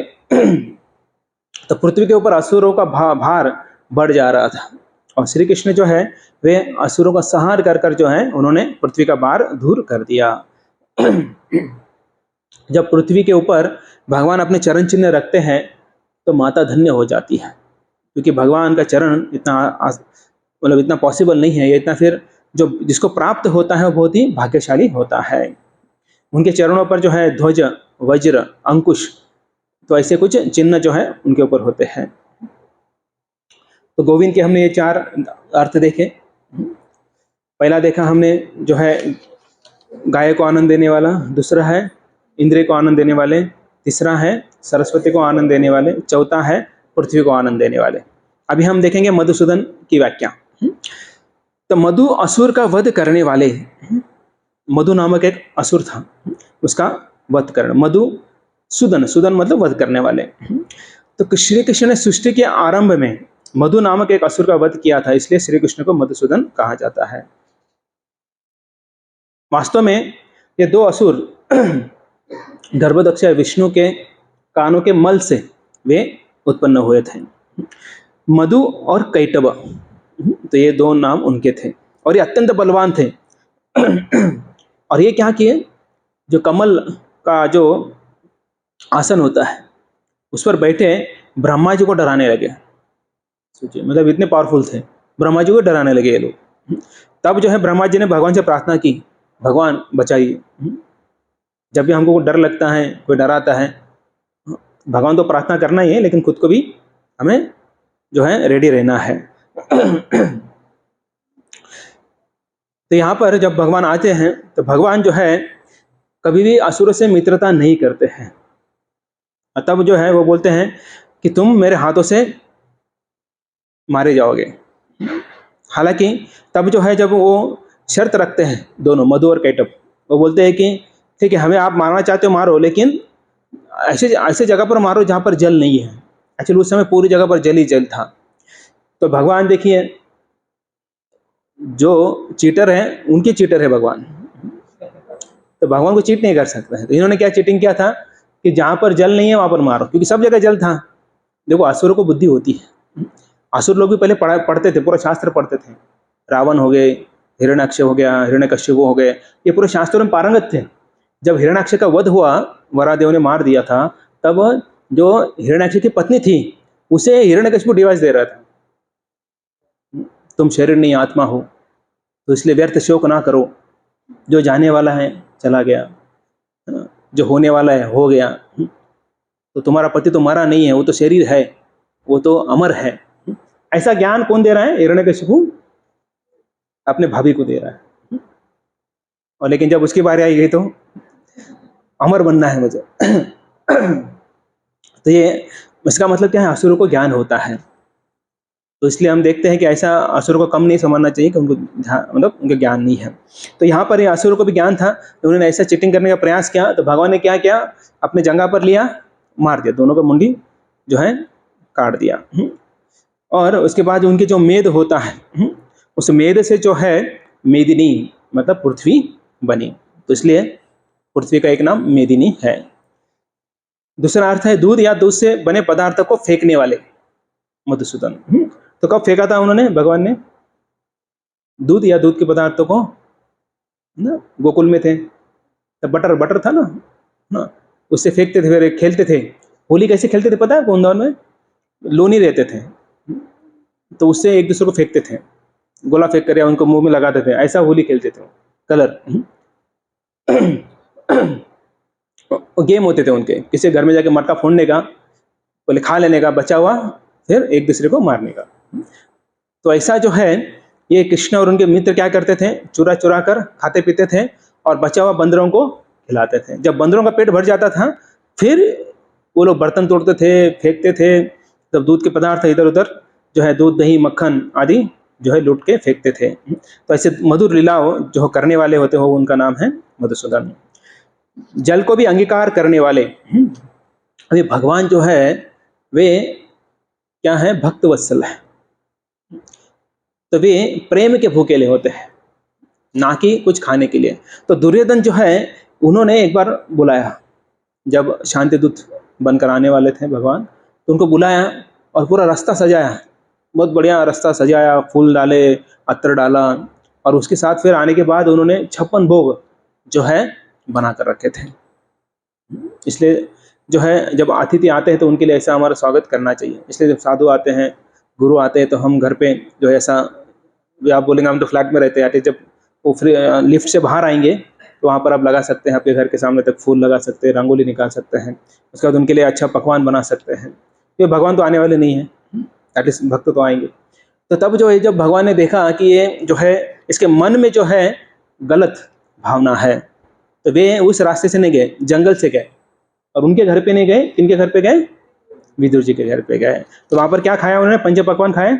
S1: तो पृथ्वी के ऊपर असुरों का भार बढ़ जा रहा था, और श्री कृष्ण जो है वे असुरों का संहार कर कर जो है उन्होंने पृथ्वी का भार दूर कर दिया। जब पृथ्वी के ऊपर भगवान अपने चरण चिन्ह रखते हैं तो माता धन्य हो जाती है, क्योंकि भगवान का चरण इतना मतलब इतना पॉसिबल नहीं है, ये इतना फिर जो जिसको प्राप्त होता है वो बहुत ही भाग्यशाली होता है। उनके चरणों पर जो है ध्वज, वज्र, अंकुश, तो ऐसे कुछ चिन्ह जो है उनके ऊपर होते हैं। तो गोविंद के हमने ये 4 अर्थ देखे। पहला देखा हमने जो है गाय को आनंद देने वाला, दूसरा है इंद्रिय को आनंद देने वाले, तीसरा है सरस्वती को आनंद देने वाले, चौथा है पृथ्वी को आनंद देने वाले। अभी हम देखेंगे मधुसूदन की व्याख्या। तो मधु असुर का वध करने वाले, मधु नामक एक असुर था, उसका वध करने, मधुसूदन, सूदन मतलब वध करने वाले। तो श्री कृष्ण ने सृष्टि के आरंभ में मधु नामक एक असुर का वध किया था, इसलिए श्री कृष्ण को मधुसूदन कहा जाता है। वास्तव में ये 2 असुर गर्भदक्ष विष्णु के कानों के मल से वे उत्पन्न हुए थे, मधु और कैटभ। तो ये 2 नाम उनके थे, और ये अत्यंत बलवान थे। और ये क्या किए, जो कमल का जो आसन होता है उस पर बैठे ब्रह्मा जी को डराने लगे। सोचिए, मतलब इतने पावरफुल थे, ब्रह्मा जी को डराने लगे ये लोग। तब जो है ब्रह्मा जी ने भगवान से प्रार्थना की, भगवान बचाइए। जब भी हमको डर लगता है, कोई डराता है, भगवान तो प्रार्थना करना ही है, लेकिन खुद को भी हमें जो है रेडी रहना है। तो यहाँ पर जब भगवान आते हैं तो भगवान जो है कभी भी असुरों से मित्रता नहीं करते हैं। तब जो है वो बोलते हैं कि तुम मेरे हाथों से मारे जाओगे। हालांकि तब जो है जब वो शर्त रखते हैं दोनों, मधु और कैटब, वो बोलते हैं कि ठीक है, हमें आप मारना चाहते हो मारो, लेकिन ऐसे ऐसे जगह पर मारो जहाँ पर जल नहीं है। एक्चुअली उस समय पूरी जगह पर जल ही जल था। तो भगवान देखिए, जो चीटर है उनके चीटर है भगवान, तो भगवान को चीट नहीं कर सकते हैं। तो इन्होंने क्या चीटिंग किया था कि जहाँ पर जल नहीं है वहाँ पर मारो, क्योंकि सब जगह जल था। देखो, असुरों को बुद्धि होती है। असुर लोग भी पहले पढ़ते थे, पूरा शास्त्र पढ़ते थे। रावण हो गए, हिरण्याक्ष हो गया, हिरण्यकश्यप हो गए, ये पूरे शास्त्रों में पारंगत थे। जब हिरण्याक्ष का वध हुआ, वरादेव ने मार दिया था, तब जो हिरण्याक्ष की पत्नी थी उसे हिरण्यकश्यप डिवाइस दे रहा था, तुम शरीर नहीं आत्मा हो, तो इसलिए व्यर्थ शोक ना करो, जो जाने वाला है चला गया, है ना, जो होने वाला है हो गया। तो तुम्हारा पति तो मरा नहीं है, वो तो शरीर है, वो तो अमर है। ऐसा ज्ञान कौन दे रहा है? हिरण्यकश्यप अपने भाभी को दे रहा है। और लेकिन जब उसकी बारी आई गई तो अमर बनना है मुझे। तो ये इसका मतलब क्या है? असुरों को ज्ञान होता है। तो इसलिए हम देखते हैं कि ऐसा असुरों को कम नहीं समझना चाहिए कि उनको मतलब उनका ज्ञान नहीं है। तो यहाँ पर ये असुरों को भी ज्ञान था, तो उन्होंने ऐसा चीटिंग करने का प्रयास किया। तो भगवान ने क्या किया? अपने जंघा पर लिया, मार दिया, दोनों का मुंडी जो है काट दिया। और उसके बाद उनके जो मेद होता है, उस मेद से जो है मेदिनी मतलब पृथ्वी बनी। तो इसलिए पृथ्वी का एक नाम मेदिनी है। दूसरा अर्थ है दूध या दूध से बने पदार्थ को फेंकने वाले, मधुसूदन। तो कब फेंका था उन्होंने, भगवान ने? दूध या दूध के पदार्थों को ना, गोकुल में थे तो बटर था ना, उससे फेंकते थे, फिर खेलते थे। होली कैसे खेलते थे पता है? गोंदौन में लोनी रहते थे, तो उससे एक दूसरे को फेंकते थे, गोला फेंक कर या उनको मुंह में लगाते थे, ऐसा होली खेलते थे। कलर गेम होते थे उनके, किसी घर में जाके मटका फोड़ने का, पहले खा लेने का बचा हुआ, फिर एक दूसरे को मारने का। तो ऐसा जो है ये कृष्ण और उनके मित्र क्या करते थे? चुरा चुरा कर खाते पीते थे और बचा हुआ बंदरों को खिलाते थे। जब बंदरों का पेट भर जाता था, फिर वो लोग बर्तन तोड़ते थे, फेंकते थे। तब दूध के पदार्थ इधर उधर जो है दूध दही मक्खन आदि जो है लूट के फेंकते थे। तो ऐसे मधुर लीलाओं जो करने वाले होते हो उनका नाम है मधुसूदन। जल को भी अंगीकार करने वाले। अभी भगवान जो है वे क्या है? भक्त वत्सल है। तो वे प्रेम के भूखेले होते हैं, ना कि कुछ खाने के लिए। तो दुर्योधन जो है उन्होंने एक बार बुलाया, जब शांति दूत बनकर आने वाले थे भगवान, तो उनको बुलाया और पूरा रास्ता सजाया, बहुत बढ़िया रास्ता सजाया, फूल डाले, अत्तर डाला, और उसके साथ फिर आने के बाद उन्होंने 56 भोग जो है बना कर रखे थे। इसलिए जो है जब अतिथि आते हैं तो उनके लिए ऐसा हमारा स्वागत करना चाहिए। इसलिए जब साधु आते हैं, गुरु आते हैं, तो हम घर पे जो है ऐसा, आप बोलेंगे हम तो फ्लैट में रहते हैं, जब वो लिफ्ट से बाहर आएंगे तो वहाँ पर आप लगा सकते हैं, आपके घर के सामने तक फूल लगा सकते हैं, रंगोली निकाल सकते हैं, उसके बाद उनके लिए अच्छा पकवान बना सकते हैं। ये भगवान तो आने वाले नहीं है, एटलीस्ट भक्त तो आएंगे। तो तब जो है जब भगवान ने देखा कि ये जो है इसके मन में जो है गलत भावना है, तो वे उस रास्ते से नहीं गए, जंगल से गए, और उनके घर पे नहीं गए। किनके घर पे गए? विदुर जी के घर पे गए। तो वहां पर क्या खाया उन्होंने? पंच पकवान खाए?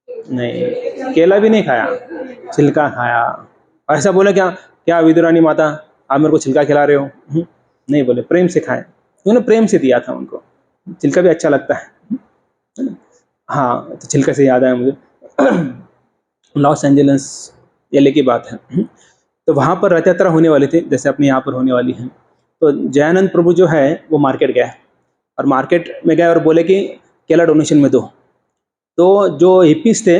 S1: नहीं, केला भी नहीं खाया, छिलका खाया। ऐसा बोले क्या क्या विदुरानी माता आप मेरे को छिलका खिला रहे हो? नहीं बोले, प्रेम से खाए, उन्होंने प्रेम से दिया था उनको। छिलका भी अच्छा लगता है ना? हाँ, तो छिलका से याद आया मुझे, लॉस एंजलिस एलए की बात है। तो वहाँ पर रथ यात्रा होने वाली थी, जैसे अपने यहाँ पर होने वाली है। तो जयानंद प्रभु जो है वो मार्केट गए, और मार्केट में गए और बोले कि केला डोनेशन में दो। तो जो हिप्पीज थे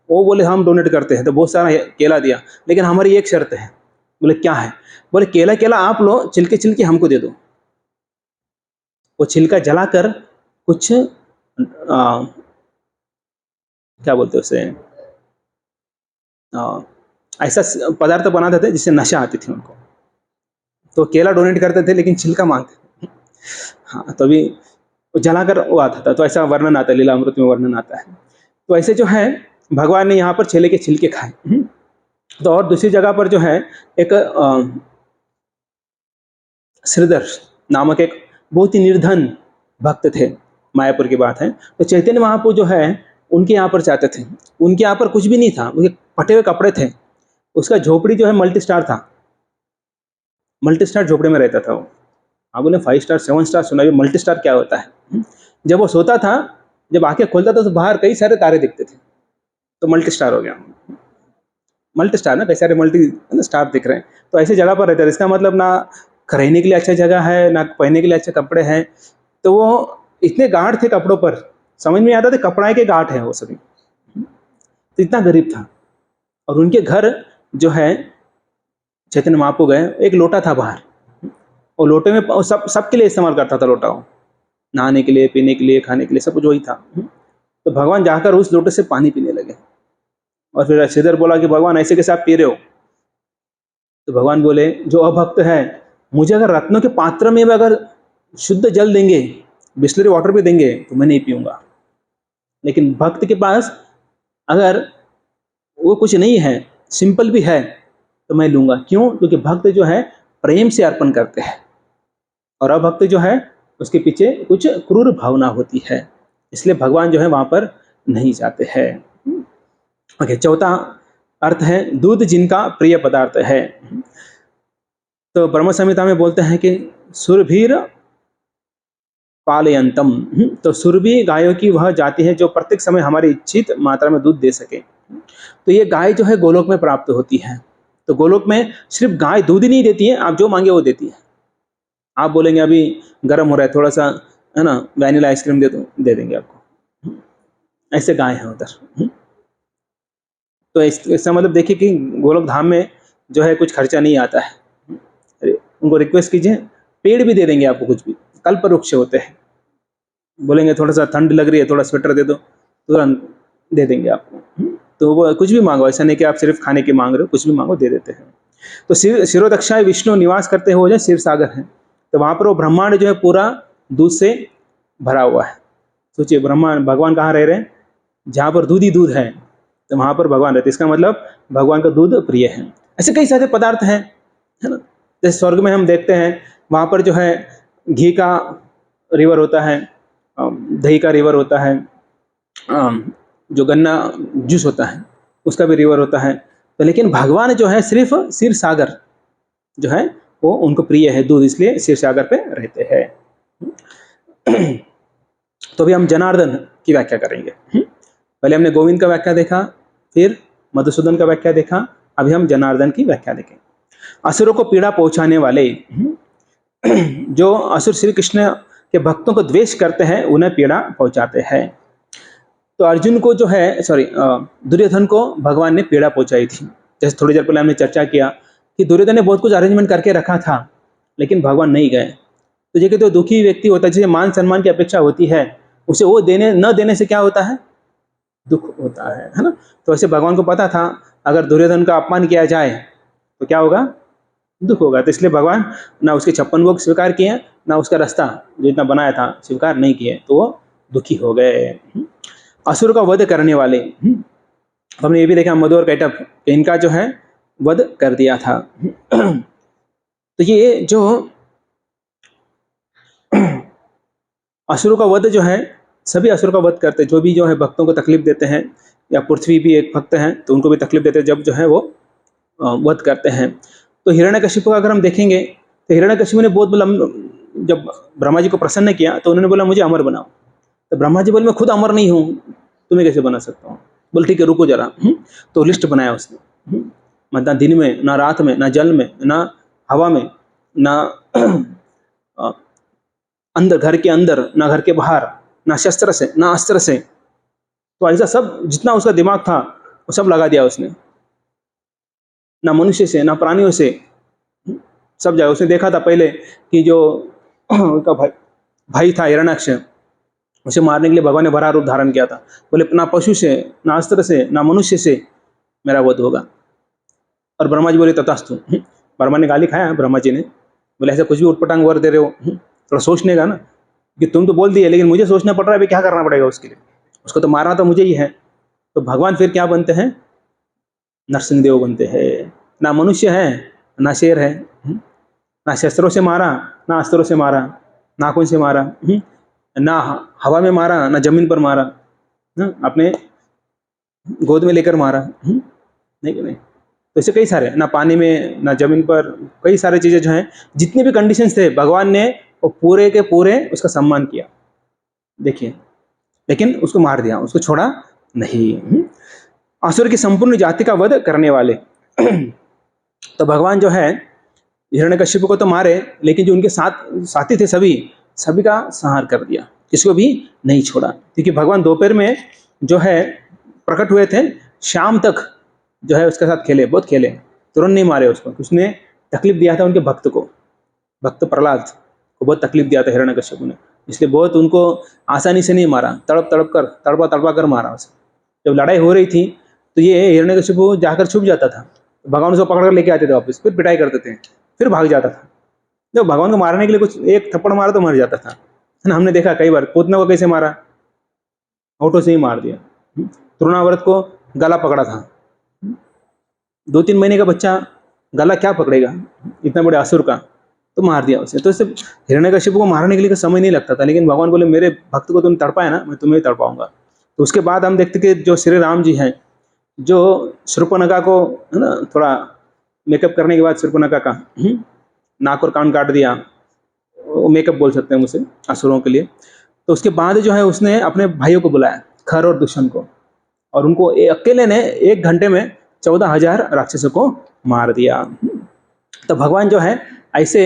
S1: वो बोले हम डोनेट करते हैं, तो बहुत सारा केला दिया, लेकिन हमारी एक शर्त है। बोले क्या है? बोले केला केला आप लो, छिलके छिलके हमको दे दो। वो छिलका जलाकर कुछ क्या बोलते हैं उसे, ऐसा पदार्थ बनाते थे जिससे नशा आती थी उनको। तो केला डोनेट करते थे लेकिन छिलका मांगते थे। हाँ, तो अभी वो जलाकर वो आता था। तो ऐसा वर्णन आता है, लीलामृत में वर्णन आता है। तो ऐसे जो है भगवान ने यहाँ पर केले के छिलके खाए। तो और दूसरी जगह पर जो है एक श्रीधर नामक एक बहुत ही निर्धन भक्त थे, मायापुर की बात है। तो चैतन्य महाप्रभु जो है उनके यहाँ पर जाते थे। उनके यहाँ पर कुछ भी नहीं था, उनके फटे हुए कपड़े थे। उसका झोपड़ी जो है मल्टी स्टार था, मल्टी स्टार झोपड़े में रहता था वो। आप बोले 5 स्टार 7 स्टार सुना, मल्टी स्टार क्या होता है? जब वो सोता था, जब आंखें खोलता था तो बाहर कई सारे तारे दिखते थे, तो मल्टी स्टार हो गया। मल्टी स्टार ना, कई सारे मल्टी स्टार दिख रहे हैं। तो ऐसी जगह पर रहता है, इसका मतलब ना रहने के लिए अच्छा जगह है, ना पहनने के लिए अच्छे कपड़े हैं। तो वो इतने गांठ थे कपड़ों पर, समझ में आता था कपड़ा के गांठ है वो सभी। तो इतना गरीब था। और उनके घर जो है चैतन्य महाप्रभु गए, एक लोटा था बाहर, और लोटे में सबके लिए इस्तेमाल करता था लोटा वो, नहाने के लिए, पीने के लिए, खाने के लिए, सब कुछ वही था। तो भगवान जाकर उस लोटे से पानी पीने लगे। और फिर श्रीधर बोला कि भगवान ऐसे कैसे आप पी रहे हो? तो भगवान बोले, जो अभक्त है मुझे अगर रत्नों के पात्र में अगर शुद्ध जल देंगे, बिस्लरी वाटर भी देंगे, तो मैं नहीं पीऊंगा। लेकिन भक्त के पास अगर वो कुछ नहीं है, सिंपल भी है, तो मैं लूंगा। क्यों? क्योंकि भक्त जो है प्रेम से अर्पण करते हैं, और अभक्त जो है उसके पीछे कुछ क्रूर भावना होती है, इसलिए भगवान जो है वहां पर नहीं जाते हैं। ओके, चौथा अर्थ है दूध जिनका प्रिय पदार्थ है। तो ब्रह्म संहिता में बोलते हैं कि सुरभीर पालयंतम, तो सुरभि गायों की वह जाति है जो प्रत्येक समय हमारी इच्छित मात्रा में दूध दे सके। तो ये गाय जो है गोलोक में प्राप्त होती है। तो गोलोक में सिर्फ गाय दूध ही नहीं देती है, आप जो मांगे वो देती है। आप बोलेंगे अभी गर्म हो रहा है, थोड़ा सा है ना वैनिला आइसक्रीम दे दो, दे देंगे आपको। ऐसे गाय है उधर। तो इसका मतलब देखिए कि गोलोक धाम में जो है कुछ खर्चा नहीं आता है। उनको रिक्वेस्ट कीजिए, पेड़ भी दे देंगे आपको, कुछ भी कल्प वृक्ष होते हैं। बोलेंगे थोड़ा सा ठंड लग रही है, थोड़ा स्वेटर दे दो, तुरंत दे देंगे आपको। तो वो कुछ भी मांगो, ऐसा नहीं कि आप सिर्फ खाने की मांग रहे हो, कुछ भी मांगो दे देते हैं। तो शिरोदक्षाएं विष्णु निवास करते हुए जो क्षीर सागर है, तो वहां पर वो ब्रह्मांड जो है पूरा दूध से भरा हुआ है। सोचिए ब्रह्मांड, भगवान कहाँ रह रहे हैं? जहाँ पर दूध ही दूध है, तो वहां पर भगवान रहते। इसका मतलब भगवान का दूध प्रिय है। ऐसे कई सारे पदार्थ हैं, है ना। जैसे स्वर्ग में हम देखते हैं, वहां पर जो है घी का रिवर होता है, दही का रिवर होता है, जो गन्ना जूस होता है उसका भी रिवर होता है। तो लेकिन भगवान जो है सिर्फ क्षीर सागर जो है वो उनको प्रिय है दूध, इसलिए क्षीर सागर पे रहते हैं। तो अभी हम जनार्दन की व्याख्या करेंगे। पहले हमने गोविंद का व्याख्या देखा, फिर मधुसूदन का व्याख्या देखा, अभी हम जनार्दन की व्याख्या देखें। असुरों को पीड़ा पहुंचाने वाले, जो असुर श्री कृष्ण के भक्तों को द्वेष करते हैं उन्हें पीड़ा पहुंचाते हैं। तो अर्जुन को जो है दुर्योधन को भगवान ने पीड़ा पहुंचाई थी। जैसे थोड़ी देर पहले हमने चर्चा किया कि दुर्योधन ने बहुत कुछ अरेंजमेंट करके रखा था, लेकिन भगवान नहीं गए। तो ये तो दुखी व्यक्ति होता है, जिसे मान सम्मान की अपेक्षा होती है, उसे वो न देने से क्या होता है? दुख होता है ना। तो ऐसे भगवान को पता था अगर दुर्योधन का अपमान किया जाए तो क्या होगा? दुख होगा। तो इसलिए भगवान ना उसके 56 भोग स्वीकार किए, ना उसका रास्ता जो इतना बनाया था स्वीकार नहीं किए, तो वो दुखी हो गए। असुर का वध करने वाले, हमने ये भी देखा मधु और कैटभ, इनका जो है वध कर दिया था। तो ये जो असुरों का वध जो है, सभी असुरों का वध करते, जो भी जो है भक्तों को तकलीफ देते हैं, या पृथ्वी भी एक भक्त हैं तो उनको भी तकलीफ देते हैं, जब जो है वो वध करते हैं। तो हिरण्यकशिपु का अगर हम देखेंगे तो हिरण्यकशिपु ने बहुत बोला, जब ब्रह्मा जी को प्रसन्न किया तो उन्होंने बोला मुझे अमर बनाओ। तो ब्रह्मा जी बोले मैं खुद अमर नहीं हूँ, तुम्हें कैसे बना सकता हूँ? बोल ठीक है रुको जरा। तो लिस्ट बनाया उसने, मतलब दिन में, ना रात में, ना जल में, ना हवा में, ना अंदर घर के अंदर, ना घर के बाहर, ना शस्त्र से, ना अस्त्र से। तो ऐसा सब जितना उसका दिमाग था वो सब लगा दिया उसने, ना मनुष्य से, ना प्राणियों से, सब जगह। उसने देखा था पहले कि जो उनका भाई था हिरण्याक्ष, उसे मारने के लिए भगवान ने बड़ा रूप धारण किया था। बोले ना पशु से, ना अस्त्र से, ना मनुष्य से मेरा वध होगा। और ब्रह्मा जी बोले तथास्तु। ब्रह्मा ने गाली खाया ब्रह्मा जी ने, बोले ऐसा कुछ भी उटपटांग वर दे रहे हो, थोड़ा सोचने का ना, कि तुम तो बोल दिए लेकिन मुझे सोचना पड़ रहा है अभी क्या करना पड़ेगा उसके लिए, उसको तो मारना तो मुझे ही है। तो भगवान फिर क्या बनते हैं, नरसिंह देव बनते हैं। ना मनुष्य है ना शेर है, ना शस्त्रों से मारा ना अस्त्रों से मारा, नाखून से मारा, ना हवा में मारा ना जमीन पर मारा, अपने गोद में लेकर मारा, नहीं कि नहीं। तो ऐसे कई सारे, ना पानी में ना जमीन पर, कई सारे चीजें जो हैं, जितने भी कंडीशंस थे भगवान ने वो पूरे के पूरे उसका सम्मान किया। देखिए, लेकिन उसको मार दिया, उसको छोड़ा नहीं। असुर की संपूर्ण जाति का वध करने वाले। तो भगवान जो है हिरण्यकश्यप को तो मारे, लेकिन जो उनके साथ साथी थे सभी सभी का संहार कर दिया, किसी भी नहीं छोड़ा। क्योंकि भगवान दोपहर में जो है प्रकट हुए थे, शाम तक जो है उसके साथ खेले, बहुत खेले, तुरंत नहीं मारे उसको। उसने तकलीफ दिया था उनके भक्त को, भक्त प्रहलाद को बहुत तकलीफ दिया था हिरण्यकश्यप ने, इसलिए बहुत उनको आसानी से नहीं मारा, तड़प तड़प कर, तड़पा तड़पा कर मारा उसे। जब लड़ाई हो रही थी तो ये हिरण्यकश्यप जाकर छुप जाता था, भगवान उसको पकड़ कर लेके आते थे वापस, फिर पिटाई करते थे, फिर भाग जाता था। जब भगवान को मारने के लिए कुछ एक थप्पड़ मारा तो मर जाता था, है ना। हमने देखा कई बार पूतना को कैसे मारा, ऑटो से ही मार दिया। तृणाव्रत को गला पकड़ा था, 2-3 महीने का बच्चा गला क्या पकड़ेगा इतना बड़े असुर का, तो मार दिया उसे। तो इससे हिरण्यकश्यप को मारने के लिए समय नहीं लगता था, लेकिन भगवान बोले मेरे भक्त को तुम तड़पाए ना, मैं तुम्हें तड़पाऊंगा। तो उसके बाद हम देखते कि जो श्री राम जी हैं, जो शूर्पणखा को, है ना, थोड़ा मेकअप करने के बाद शूर्पणखा का नाक और कान काट दिया, वो मेकअप बोल सकते हैं उसे असुरों के लिए। तो उसके बाद जो है उसने अपने भाइयों को बुलाया, खर और दुष्यंत को, और उनको अकेले ने 1 घंटे में 14,000 राक्षसों को मार दिया। तो भगवान जो है ऐसे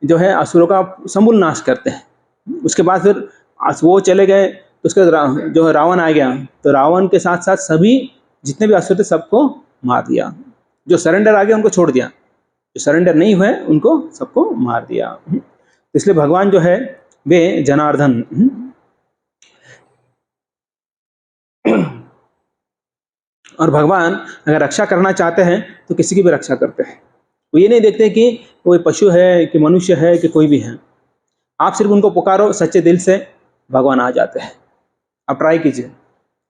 S1: जो है असुरों का समूल नाश करते हैं। उसके बाद फिर वो चले गए, तो उसके जो है रावण आ गया, तो रावण के साथ साथ सभी जितने भी असुर थे सबको मार दिया। जो सरेंडर आ गया उनको छोड़ दिया, जो सरेंडर नहीं हुए उनको सबको मार दिया। इसलिए भगवान जो है वे जनार्दन, और भगवान अगर रक्षा करना चाहते हैं तो किसी की भी रक्षा करते हैं। वो ये नहीं देखते कि कोई पशु है कि मनुष्य है कि कोई भी है, आप सिर्फ उनको पुकारो सच्चे दिल से, भगवान आ जाते हैं। आप ट्राई कीजिए,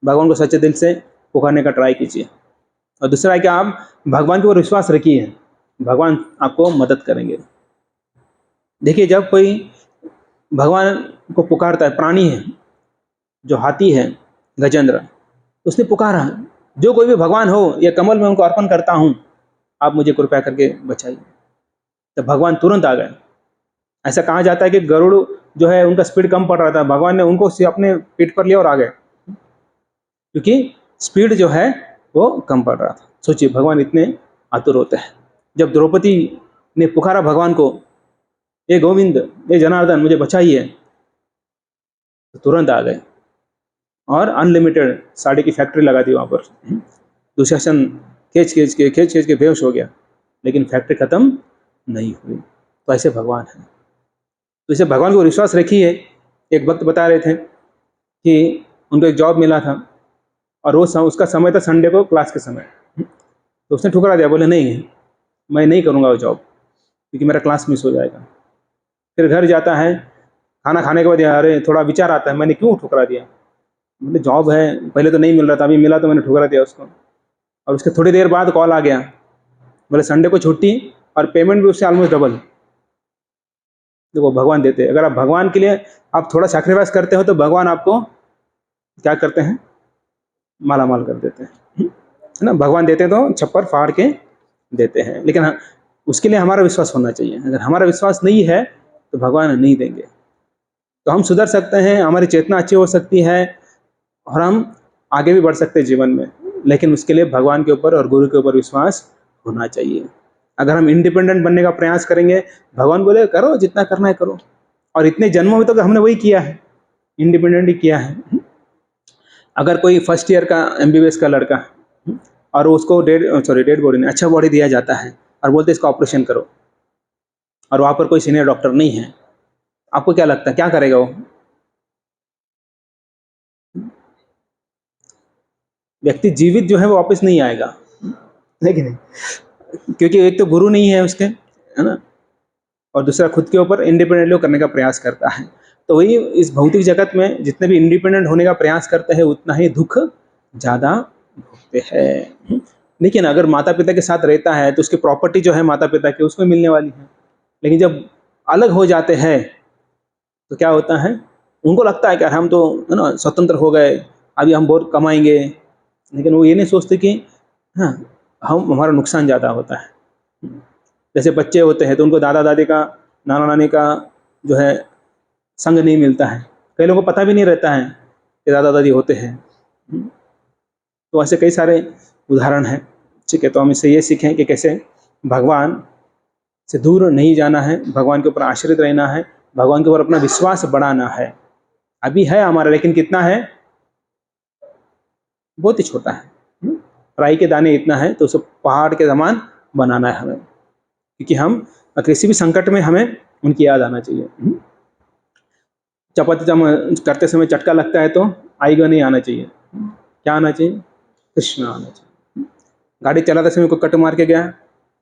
S1: भगवान को सच्चे दिल से पुकारने का ट्राई कीजिए। और दूसरा है कि आप भगवान के ऊपर विश्वास रखिए, भगवान आपको मदद करेंगे। देखिए, जब कोई भगवान को पुकारता है, प्राणी है जो हाथी है गजेंद्र, उसने पुकारा जो कोई भी भगवान हो ये कमल में उनको अर्पण करता हूँ, आप मुझे कृपया करके बचाइए। तो भगवान तुरंत आ गए। ऐसा कहा जाता है कि गरुड़ जो है उनका स्पीड कम पड़ रहा था, भगवान ने उनको अपने पीठ पर लिया और आ गए, क्योंकि स्पीड जो है वो कम पड़ रहा था। सोचिए भगवान इतने आतुर होते हैं। जब द्रौपदी ने पुकारा भगवान को, ये गोविंद, ये जनार्दन मुझे बचाइए, तो तुरंत आ गए और अनलिमिटेड साड़ी की फैक्ट्री लगा दी वहाँ पर। दुशासन खींच खींच के बेहोश हो गया, लेकिन फैक्ट्री खत्म नहीं हुई। तो ऐसे भगवान है। तो इसे भगवान को विश्वास रखिए। एक वक्त बता रहे थे कि उनको एक जॉब मिला था और वो उसका समय था संडे को क्लास के समय, तो उसने ठुकरा दिया, बोले नहीं मैं नहीं करूँगा वो जॉब, क्योंकि मेरा क्लास मिस हो जाएगा। फिर घर जाता है, खाना खाने के बाद अरे थोड़ा विचार आता है मैंने क्यों ठुकरा दिया, मतलब जॉब है, पहले तो नहीं मिल रहा था, अभी मिला तो मैंने ठुकरा दिया उसको। और उसके थोड़ी देर बाद कॉल आ गया, बोले संडे को छुट्टी और पेमेंट भी उससे ऑलमोस्ट डबल। देखो भगवान देते हैं। अगर आप भगवान के लिए आप थोड़ा सैक्रिफाइस करते हो तो भगवान आपको क्या करते हैं, माला माल कर देते हैं, है ना। भगवान देते तो छप्पर फाड़ के देते हैं, लेकिन उसके लिए हमारा विश्वास होना चाहिए। अगर हमारा विश्वास नहीं है तो भगवान नहीं देंगे। तो हम सुधर सकते हैं, हमारी चेतना अच्छी हो सकती है और हम आगे भी बढ़ सकते हैं जीवन में, लेकिन उसके लिए भगवान के ऊपर और गुरु के ऊपर विश्वास होना चाहिए। अगर हम इंडिपेंडेंट बनने का प्रयास करेंगे, भगवान बोले करो जितना करना है करो, और इतने जन्मों में तो हमने वही किया है, इंडिपेंडेंट ही किया है। अगर कोई फर्स्ट ईयर का MBBS का लड़का और उसको डेड बॉडी नहीं, अच्छा बॉडी दिया जाता है और बोलते इसका ऑपरेशन करो, और वहाँ पर कोई सीनियर डॉक्टर नहीं है, आपको क्या लगता है क्या करेगा वो? व्यक्ति जीवित जो है वो वापस नहीं आएगा, है कि नहीं? क्योंकि एक तो गुरु नहीं है उसके, है ना, और दूसरा खुद के ऊपर इंडिपेंडेंटली करने का प्रयास करता है। तो वही इस भौतिक जगत में जितने भी इंडिपेंडेंट होने का प्रयास करते हैं उतना ही दुख ज़्यादा भोगते हैं। लेकिन अगर माता पिता के साथ रहता है तो उसकी प्रॉपर्टी जो है माता पिता की उसको मिलने वाली है। लेकिन जब अलग हो जाते हैं तो क्या होता है, उनको लगता है कि यार हम तो, है ना, स्वतंत्र हो गए, अभी हम बहुत कमाएंगे, लेकिन वो ये नहीं सोचते कि हाँ, हम हमारा नुकसान ज़्यादा होता है। जैसे बच्चे होते हैं तो उनको दादा दादी का, नाना नानी का जो है संग नहीं मिलता है, कई लोगों को पता भी नहीं रहता है कि दादा दादी होते हैं। तो ऐसे कई सारे उदाहरण हैं। ठीक है, तो हम इससे ये सीखें कि कैसे भगवान से दूर नहीं जाना है, भगवान के ऊपर आश्रित रहना है, भगवान के ऊपर अपना विश्वास बढ़ाना है। अभी है हमारा, लेकिन कितना है, बहुत ही छोटा है। राई के दाने इतना है तो उसे पहाड़ के समान बनाना है हमें, क्योंकि हम किसी भी संकट में हमें उनकी याद आना चाहिए। चपाती करते समय चटका लगता है तो आईगा नहीं आना चाहिए, क्या आना चाहिए, कृष्ण आना चाहिए। गाड़ी चलाते समय कोई कट मार के गया,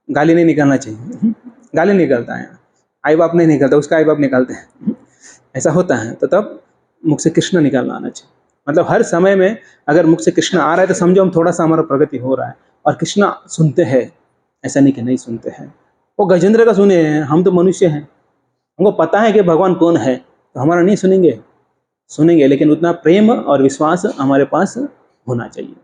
S1: गाली नहीं निकालना चाहिए, गाली निकलता है, आई बाप नहीं निकलता, उसका आई बाप निकालते हैं, ऐसा होता है। तो तब मुख से कृष्ण निकालना आना चाहिए। मतलब हर समय में अगर मुख से कृष्ण आ रहा है तो समझो हम थोड़ा सा हमारा प्रगति हो रहा है। और कृष्ण सुनते हैं, ऐसा नहीं कि नहीं सुनते हैं। वो गजेंद्र का सुने हैं, हम तो मनुष्य हैं, हमको पता है कि भगवान कौन है, तो हमारा नहीं सुनेंगे, सुनेंगे, लेकिन उतना प्रेम और विश्वास हमारे पास होना चाहिए।